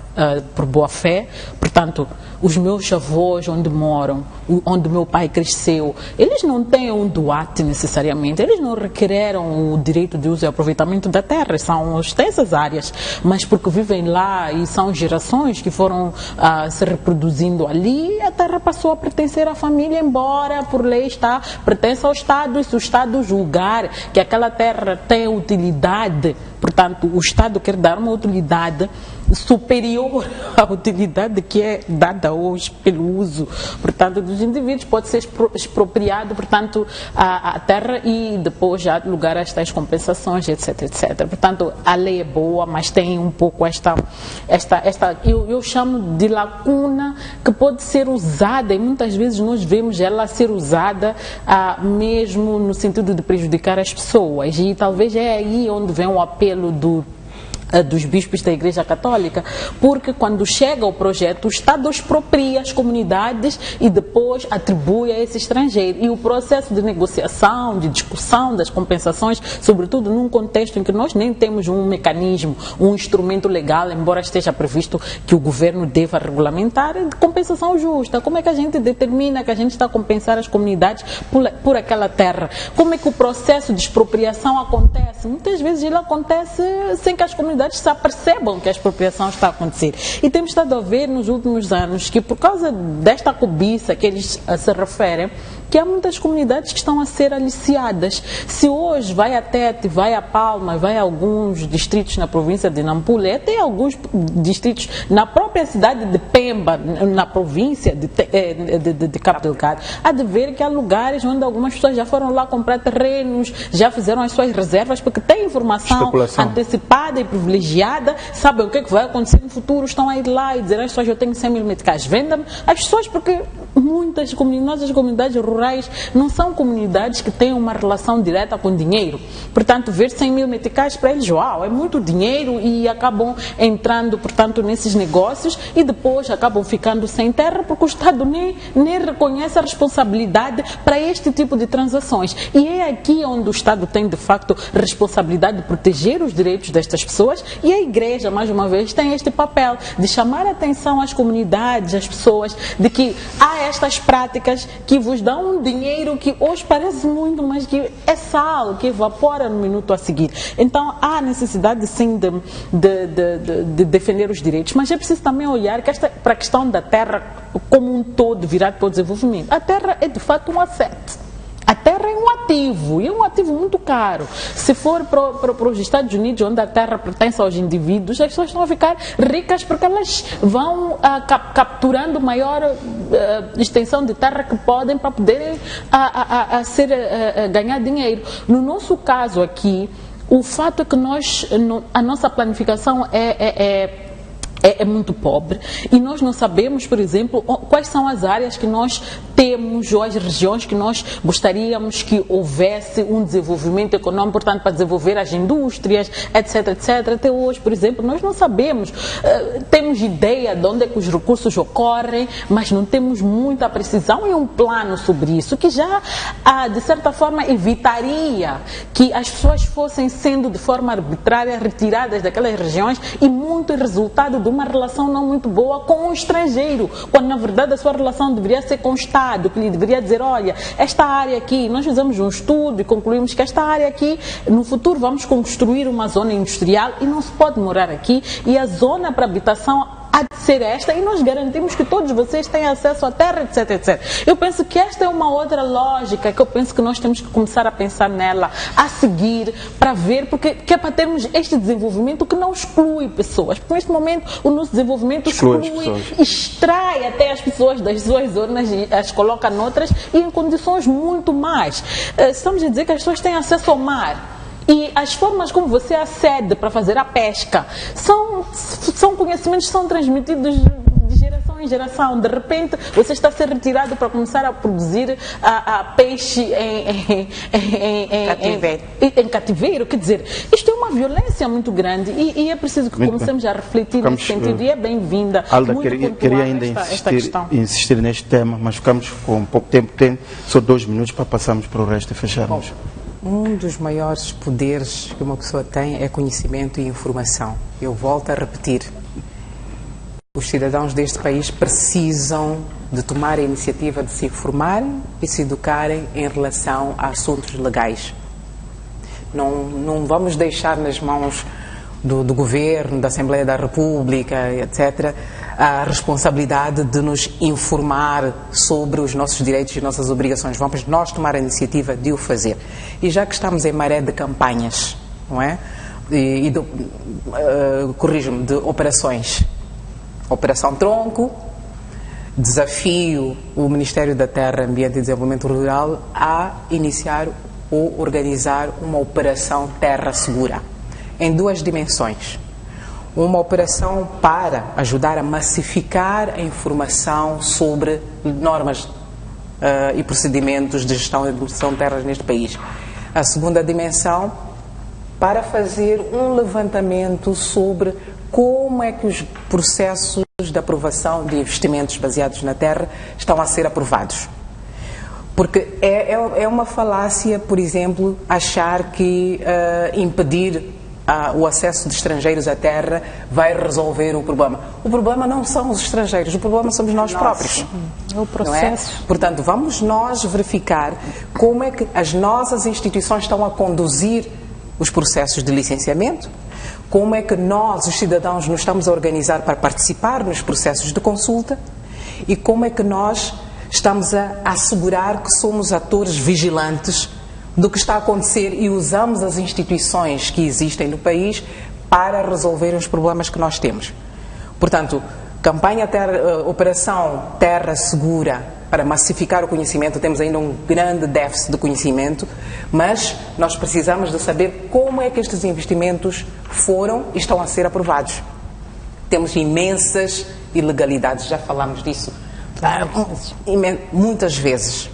S3: por boa fé, portanto os meus avós onde moram, onde meu pai cresceu, eles não têm um doate necessariamente, eles não requereram o direito de uso e aproveitamento da terra, são extensas áreas, mas porque vivem lá e são gerações que foram se reproduzindo ali, a terra passou a pertencer à família, embora por lei pertence ao Estado, e se o Estado julgar que aquela terra tem utilidade, portanto o Estado quer dar uma utilidade superior à utilidade que é dada hoje pelo uso, portanto, dos indivíduos, pode ser expropriado, portanto, a terra, e depois já lugar a estas compensações, etc, etc. Portanto, a lei é boa, mas tem um pouco eu chamo de lacuna, que pode ser usada, e muitas vezes nós vemos ela ser usada mesmo no sentido de prejudicar as pessoas, e talvez é aí onde vem o apelo dos bispos da Igreja Católica, porque quando chega o projeto, o Estado expropria as comunidades e depois atribui a esse estrangeiro. E o processo de negociação, de discussão das compensações, sobretudo num contexto em que nós nem temos um mecanismo, um instrumento legal, embora esteja previsto que o governo deva regulamentar, de compensação justa. Como é que a gente determina que a gente está a compensar as comunidades por aquela terra? Como é que o processo de expropriação acontece? Muitas vezes ele acontece sem que as comunidades se apercebam que a expropriação está a acontecer. E temos estado a ver nos últimos anos que, por causa desta cobiça que eles se referem, que há muitas comunidades que estão a ser aliciadas. Se hoje vai a Tete, vai a Palma, vai a alguns distritos na província de Nampula, até alguns distritos na própria cidade de Pemba, na província de Cabo Delgado, há de ver que há lugares onde algumas pessoas já foram lá comprar terrenos, já fizeram as suas reservas, porque têm informação antecipada e privilegiada, sabem o que é que vai acontecer no futuro, estão a ir lá e dizer às pessoas: eu tenho 100 mil meticais, venda-me. As pessoas, porque muitas comunidades rurais não são comunidades que têm uma relação direta com dinheiro, portanto ver 100 mil meticais para eles, uau, é muito dinheiro, e acabam entrando, portanto, nesses negócios e depois acabam ficando sem terra, porque o Estado nem reconhece a responsabilidade para este tipo de transações. E é aqui onde o Estado tem de facto responsabilidade de proteger os direitos destas pessoas, e a Igreja, mais uma vez, tem este papel de chamar a atenção às comunidades, às pessoas, de que há estas práticas que vos dão um dinheiro que hoje parece muito, mas que é sal, que evapora no minuto a seguir. Então há necessidade sim de defender os direitos, mas é preciso também olhar para a questão da terra como um todo virado para o desenvolvimento. A terra é de fato um asset. A terra é um ativo, e é um ativo muito caro. Se for para os Estados Unidos, onde a terra pertence aos indivíduos, as pessoas vão ficar ricas porque elas vão capturando maior extensão de terra que podem para poderem ganhar dinheiro. No nosso caso aqui, o fato é que a nossa planificação é muito pobre e nós não sabemos, por exemplo, quais são as áreas que nós temos ou as regiões que nós gostaríamos que houvesse um desenvolvimento econômico, portanto, para desenvolver as indústrias, etc, etc. Até hoje, por exemplo, nós não sabemos, temos ideia de onde é que os recursos ocorrem, mas não temos muita precisão e um plano sobre isso, que já, de certa forma, evitaria que as pessoas fossem sendo de forma arbitrária retiradas daquelas regiões e muito resultado de uma relação não muito boa com o estrangeiro, quando na verdade a sua relação deveria ser com o Estado, que lhe deveria dizer, olha, esta área aqui, nós fizemos um estudo e concluímos que esta área aqui, no futuro vamos construir uma zona industrial e não se pode morar aqui, e a zona para habitação há de ser esta, e nós garantimos que todos vocês têm acesso à terra, etc, etc. Eu penso que esta é uma outra lógica que eu penso que nós temos que começar a pensar nela, a seguir, para ver, porque é para termos este desenvolvimento que não exclui pessoas, porque neste momento o nosso desenvolvimento exclui, extrai até as pessoas das suas zonas e as coloca noutras e em condições muito mais. Estamos a dizer que as pessoas têm acesso ao mar. E as formas como você acede para fazer a pesca são conhecimentos que são transmitidos de geração em geração. De repente, você está a ser retirado para começar a produzir peixe em cativeiro. Quer dizer, isto é uma violência muito grande e é preciso que comecemos a refletir nesse sentido. E é bem-vinda.
S1: Alda, queria ainda insistir neste tema, mas ficamos com pouco tempo. Tem só 2 minutos para passarmos para o resto e fecharmos.
S2: Um dos maiores poderes que uma pessoa tem é conhecimento e informação. Eu volto a repetir. Os cidadãos deste país precisam de tomar a iniciativa de se informarem e se educarem em relação a assuntos legais. Não vamos deixar nas mãos do Governo, da Assembleia da República, etc., a responsabilidade de nos informar sobre os nossos direitos e nossas obrigações. Vamos nós tomar a iniciativa de o fazer. E já que estamos em maré de campanhas, não é? Corrijo-me, de operações. Operação Tronco, desafio o Ministério da Terra, Ambiente e Desenvolvimento Rural a iniciar ou organizar uma operação Terra Segura, em 2 dimensões. Uma operação para ajudar a massificar a informação sobre normas e procedimentos de gestão e administração de terras neste país. A segunda dimensão, para fazer um levantamento sobre como é que os processos de aprovação de investimentos baseados na terra estão a ser aprovados. Porque é uma falácia, por exemplo, achar que impedir o acesso de estrangeiros à terra vai resolver o problema. O problema não são os estrangeiros, o problema somos nós próprios.
S3: É o processo.
S2: Não é? Portanto, vamos nós verificar como é que as nossas instituições estão a conduzir os processos de licenciamento, como é que nós, os cidadãos, nos estamos a organizar para participar nos processos de consulta e como é que nós estamos a assegurar que somos atores vigilantes do que está a acontecer e usamos as instituições que existem no país para resolver os problemas que nós temos. Portanto, Operação Terra Segura para massificar o conhecimento, temos ainda um grande déficit de conhecimento, mas nós precisamos de saber como é que estes investimentos foram e estão a ser aprovados. Temos imensas ilegalidades, já falámos disso muitas vezes.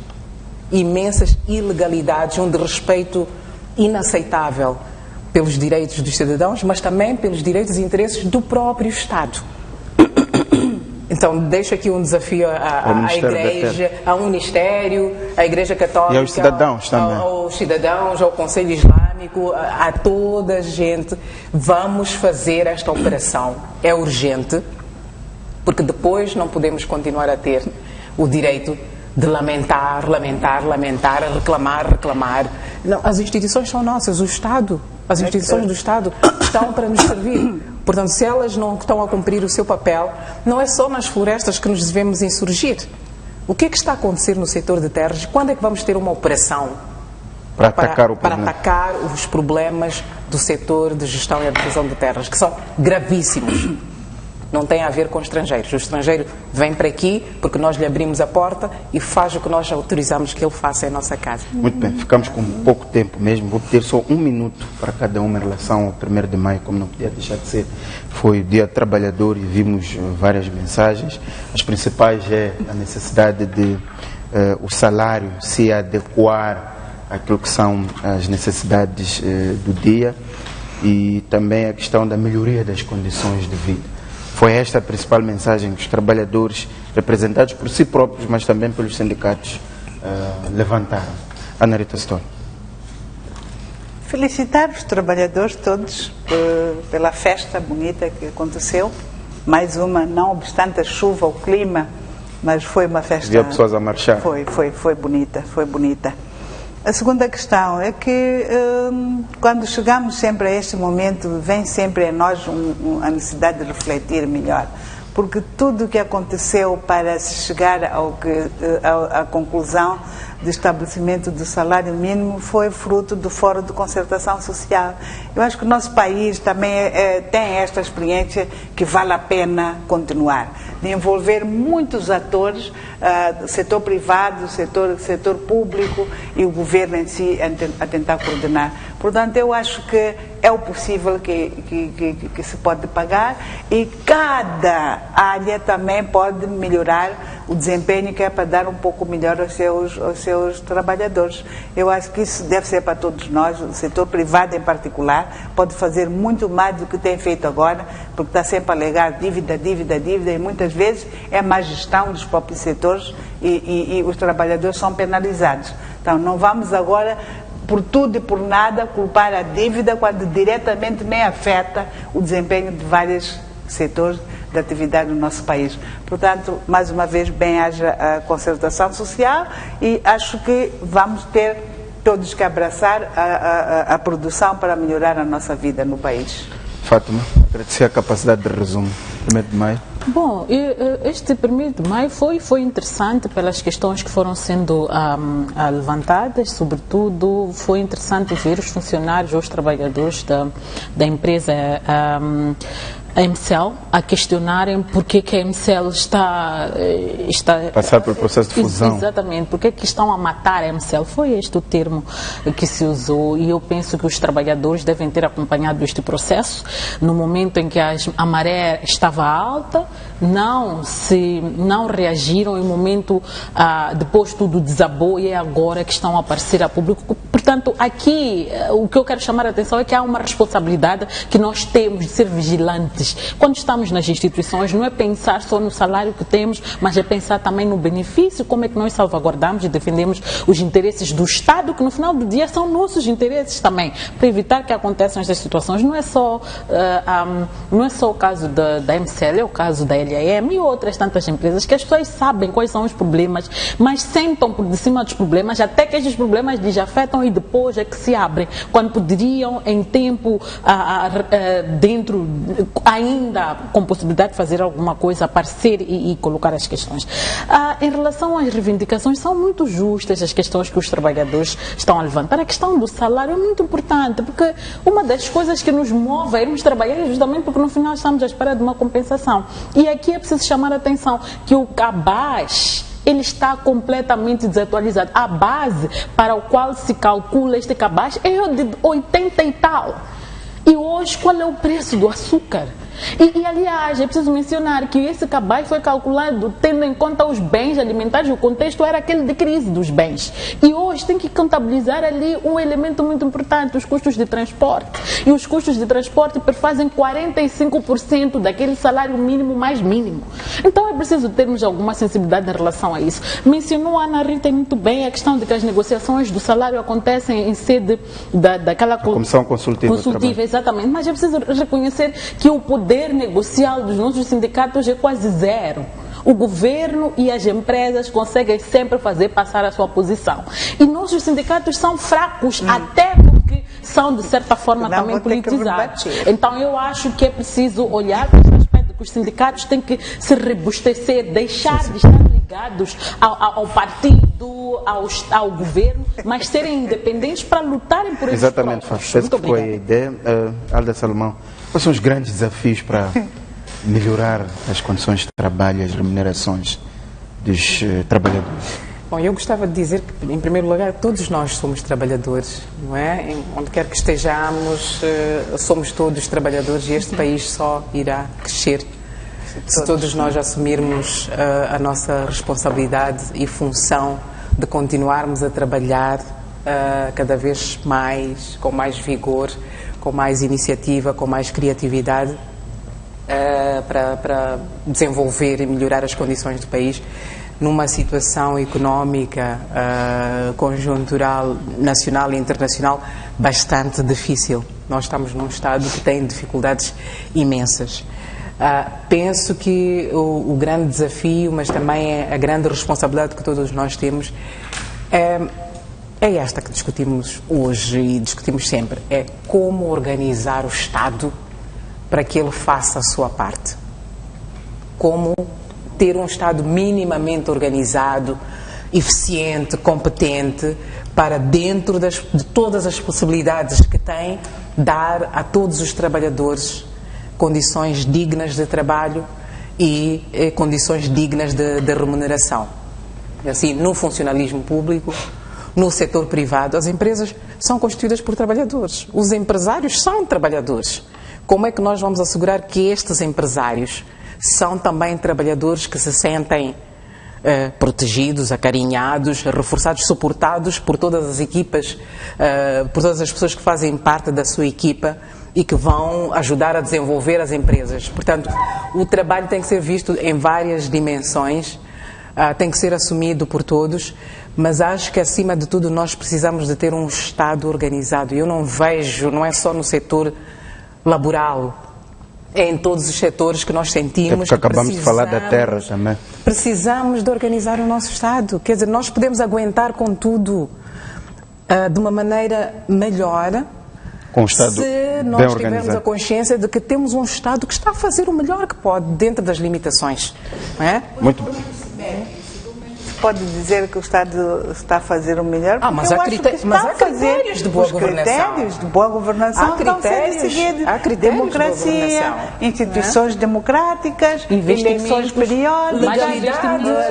S2: Imensas ilegalidades, um desrespeito inaceitável pelos direitos dos cidadãos, mas também pelos direitos e interesses do próprio Estado. Então, deixo aqui um desafio à Igreja, ao Ministério, à Igreja Católica,
S1: e aos cidadãos também.
S2: Aos cidadãos, ao Conselho Islâmico, a toda a gente. Vamos fazer esta operação. É urgente, porque depois não podemos continuar a ter o direito de lamentar, reclamar. Não, as instituições são nossas, o Estado, as instituições do Estado estão para nos servir. Portanto, se elas não estão a cumprir o seu papel, não é só nas florestas que nos devemos insurgir. O que é que está a acontecer no setor de terras? Quando é que vamos ter uma operação
S1: para atacar
S2: os problemas do setor de gestão e administração de terras, que são gravíssimos? Não tem a ver com estrangeiros. O estrangeiro vem para aqui porque nós lhe abrimos a porta e faz o que nós autorizamos que ele faça em nossa casa.
S1: Muito bem, ficamos com pouco tempo mesmo. Vou pedir só 1 minuto para cada uma em relação ao 1º de maio, como não podia deixar de ser. Foi o Dia do Trabalhador e vimos várias mensagens. As principais é a necessidade de o salário se adequar àquilo que são as necessidades do dia e também a questão da melhoria das condições de vida. Foi esta a principal mensagem que os trabalhadores, representados por si próprios, mas também pelos sindicatos, levantaram. Ana Rita Stoll.
S4: Felicitar os trabalhadores todos pela festa bonita que aconteceu. Mais uma, não obstante a chuva, o clima, mas foi uma festa...
S1: Havia pessoas a marchar.
S4: Foi bonita, foi bonita. A segunda questão é que quando chegamos sempre a este momento, vem sempre a nós a necessidade de refletir melhor, porque tudo o que aconteceu para se chegar à conclusão de estabelecimento do salário mínimo foi fruto do Fórum de Concertação Social. Eu acho que o nosso país também tem esta experiência que vale a pena continuar, de envolver muitos atores, setor privado, setor público e o governo em si a tentar coordenar. Portanto, eu acho que é o possível que se pode pagar e cada área também pode melhorar o desempenho, que é para dar um pouco melhor aos seus trabalhadores. Eu acho que isso deve ser para todos nós. O setor privado em particular pode fazer muito mais do que tem feito agora, porque está sempre a alegar dívida e muitas vezes é má gestão dos próprios setores e os trabalhadores são penalizados. Então não vamos agora por tudo e por nada culpar a dívida quando diretamente nem afeta o desempenho de vários setores da atividade no nosso país. Portanto, mais uma vez, bem-haja a concertação social e acho que vamos ter todos que abraçar a produção para melhorar a nossa vida no país.
S1: Fátima, agradecer a capacidade de resumo. 1º de maio.
S3: Bom, este 1º de maio foi interessante pelas questões que foram sendo levantadas, sobretudo foi interessante ver os funcionários ou os trabalhadores da empresa a MCL a questionarem porque que a MCL está
S1: passar pelo processo de fusão.
S3: Exatamente, porque que estão a matar a MCL, foi este o termo que se usou e eu penso que os trabalhadores devem ter acompanhado este processo no momento em que a maré estava alta, não reagiram em momento depois tudo desabou e é agora que estão a aparecer a público. Portanto, aqui o que eu quero chamar a atenção é que há uma responsabilidade que nós temos de ser vigilantes. Quando estamos nas instituições, não é pensar só no salário que temos, mas é pensar também no benefício, como é que nós salvaguardamos e defendemos os interesses do Estado, que no final do dia são nossos interesses também, para evitar que aconteçam estas situações. Não é só o caso da MCL, é o caso da LAM e outras tantas empresas que as pessoas sabem quais são os problemas, mas sentam por cima dos problemas até que estes problemas lhes afetam e depois é que se abrem, quando poderiam em tempo dentro, ainda com possibilidade de fazer alguma coisa, aparecer e colocar as questões. Em relação às reivindicações, são muito justas as questões que os trabalhadores estão a levantar. A questão do salário é muito importante, porque uma das coisas que nos move a irmos trabalhar é justamente porque no final estamos à espera de uma compensação. E aqui é preciso chamar a atenção que o cabaz ele está completamente desatualizado. A base para o qual se calcula este cabaz é de 80 e tal. E hoje, qual é o preço do açúcar? E aliás, é preciso mencionar que esse cabaz foi calculado tendo em conta os bens alimentares, o contexto era aquele de crise dos bens. E hoje tem que contabilizar ali um elemento muito importante, os custos de transporte. E os custos de transporte perfazem 45% daquele salário mínimo mais mínimo. Então é preciso termos alguma sensibilidade em relação a isso. Mencionou a Ana Rita muito bem a questão de que as negociações do salário acontecem em sede daquela
S1: Comissão Consultiva.
S3: Exatamente, mas é preciso reconhecer que o poder negocial dos nossos sindicatos é quase zero. O governo e as empresas conseguem sempre fazer passar a sua posição. E nossos sindicatos são fracos, até porque são, de certa forma, também politizados. Então, eu acho que é preciso olhar para esse aspecto, que os sindicatos têm que se robustecer, deixar de estar ligados ligados ao partido, ao governo, mas serem independentes para lutarem por esses
S1: Exatamente,
S3: próprios.
S1: penso
S3: Muito
S1: que foi a
S3: obrigada.
S1: ideia. Alda Salomão, quais são os grandes desafios para melhorar as condições de trabalho e as remunerações dos trabalhadores?
S2: Bom, eu gostava de dizer que, em primeiro lugar, todos nós somos trabalhadores, não é? Onde quer que estejamos, somos todos trabalhadores e este país só irá crescer se todos nós assumirmos a nossa responsabilidade e função de continuarmos a trabalhar cada vez mais, com mais vigor, com mais iniciativa, com mais criatividade, para desenvolver e melhorar as condições do país numa situação económica, conjuntural, nacional e internacional bastante difícil. Nós estamos num Estado que tem dificuldades imensas. Penso que o grande desafio, mas também a grande responsabilidade que todos nós temos, é esta que discutimos hoje e discutimos sempre, é como organizar o Estado para que ele faça a sua parte. Como ter um Estado minimamente organizado, eficiente, competente, para dentro de todas as possibilidades que tem, dar a todos os trabalhadores condições dignas de trabalho e condições dignas de remuneração. Assim, no funcionalismo público, no setor privado, as empresas são constituídas por trabalhadores. Os empresários são trabalhadores. Como é que nós vamos assegurar que estes empresários são também trabalhadores que se sentem protegidos, acarinhados, reforçados, suportados por todas as equipas, por todas as pessoas que fazem parte da sua equipa e que vão ajudar a desenvolver as empresas. Portanto, o trabalho tem que ser visto em várias dimensões, tem que ser assumido por todos, mas acho que, acima de tudo, nós precisamos de ter um Estado organizado. Eu não vejo, não é só no setor laboral, é em todos os setores que nós sentimos
S1: que acabamos de falar da terra também.
S2: Precisamos de organizar o nosso Estado. Quer dizer, nós podemos aguentar com tudo de uma maneira melhor,
S1: com o Estado
S2: se nós tivermos a consciência de que temos um Estado que está a fazer o melhor que pode, dentro das limitações. Não é?
S1: Muito
S4: Pode dizer que o Estado está a fazer o melhor, porque
S2: mas
S4: eu
S2: há
S4: acho que está a fazer
S2: critérios de boa governação.
S4: Os critérios de boa governação
S2: Há critérios de
S4: democracia, instituições democráticas, eleições periódicas,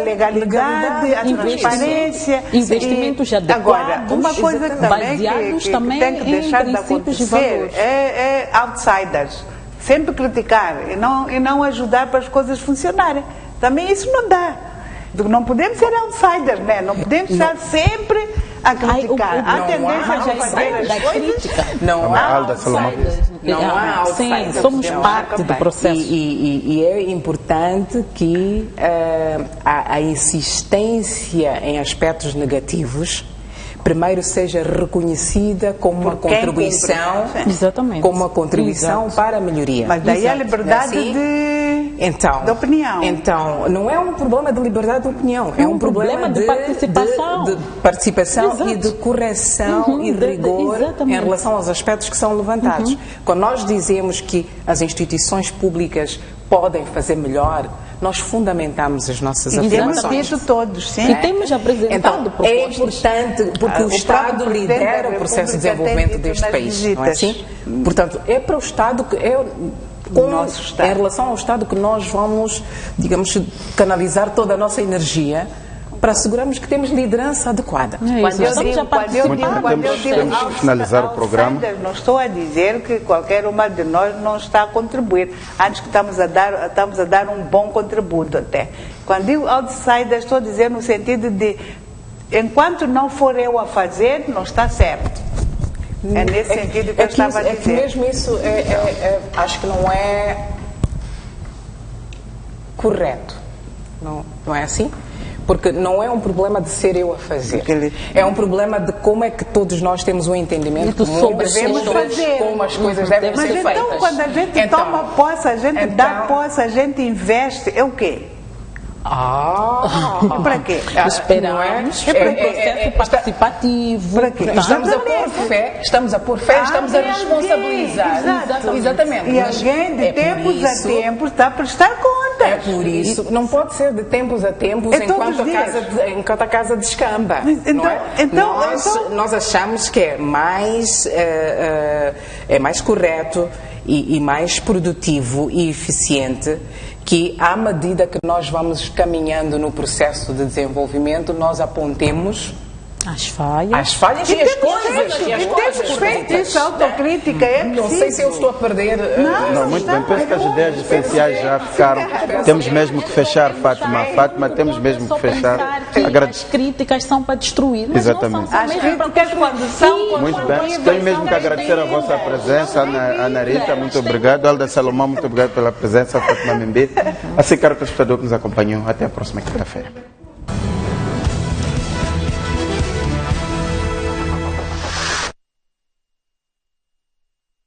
S4: legalidade, a transparência.
S3: Investimentos adequados.
S4: Agora, uma coisa que também tem que deixar de acontecer é outsiders. Sempre criticar e não ajudar para as coisas funcionarem. Também isso não dá. Não podemos ser outsiders, né? Não podemos estar sempre a criticar. Há tendência a fazer as coisas.
S2: Não há outsiders.
S3: Sim, somos parte do processo.
S2: E é importante que a insistência em aspectos negativos primeiro seja reconhecida como uma contribuição, como uma contribuição para a melhoria.
S4: Mas daí a liberdade de opinião.
S2: Então, não é um problema de liberdade de opinião, é um problema de participação e de correção e de rigor em relação aos aspectos que são levantados. Quando nós dizemos que as instituições públicas podem fazer melhor, nós fundamentamos as nossas afirmações.
S4: Temos todos, sim.
S3: E temos apresentado propostas.
S2: É importante, porque o Estado lidera o processo de desenvolvimento deste país, não é assim? Portanto, é para o Estado que em relação ao Estado que nós vamos, digamos, canalizar toda a nossa energia para assegurarmos que temos liderança adequada.
S4: Quando eu digo
S1: finalizar o programa,
S4: não estou a dizer que qualquer uma de nós não está a contribuir. Antes que estamos a dar um bom contributo até. Quando digo outsiders, estou a dizer no sentido de enquanto não for eu a fazer, não está certo. É nesse sentido que eu estava a dizer.
S2: É que mesmo isso acho que não é correto. Não é assim? Porque não é um problema de ser eu a fazer. É um problema de como é que todos nós temos um entendimento sobre como as coisas devem ser feitas.
S4: Mas então, quando a gente toma posse, a gente dá posse, a gente investe, é o quê?
S2: E
S4: para quê?
S3: Esperamos um processo participativo.
S2: Para quê? Estamos a pôr fé, estamos a responsabilizar.
S4: Exatamente. E alguém de tempos a tempos está a prestar conta. todas.
S2: É por isso, não pode ser de tempos a tempos
S4: É todos os dias.
S2: enquanto a casa descamba.
S4: Então-
S2: não é?
S4: então-
S2: Nós achamos que é mais correto e mais produtivo e eficiente que, à medida que nós vamos caminhando no processo de desenvolvimento, nós apontemos
S3: As falhas.
S2: as falhas e as coisas.
S4: E temos feito isso, autocrítica, é
S2: Não sei
S4: preciso.
S2: se eu estou a perder.
S1: Não, muito bem. Penso que as ideias essenciais já ficaram. Temos mesmo que fechar, Fátima. Fátima, temos mesmo que fechar.
S3: As críticas são para destruir, mas
S1: Exatamente.
S3: não são
S4: As
S3: mesmo para
S4: críticas,
S3: construir.
S4: quando são
S1: Muito bem. Tenho mesmo que agradecer a vossa presença, Ana Rita, muito obrigado. Alda Salomão, muito obrigado pela presença. Fátima Membete. Assim, caro telespectador que nos acompanhou. Até a próxima quinta-feira.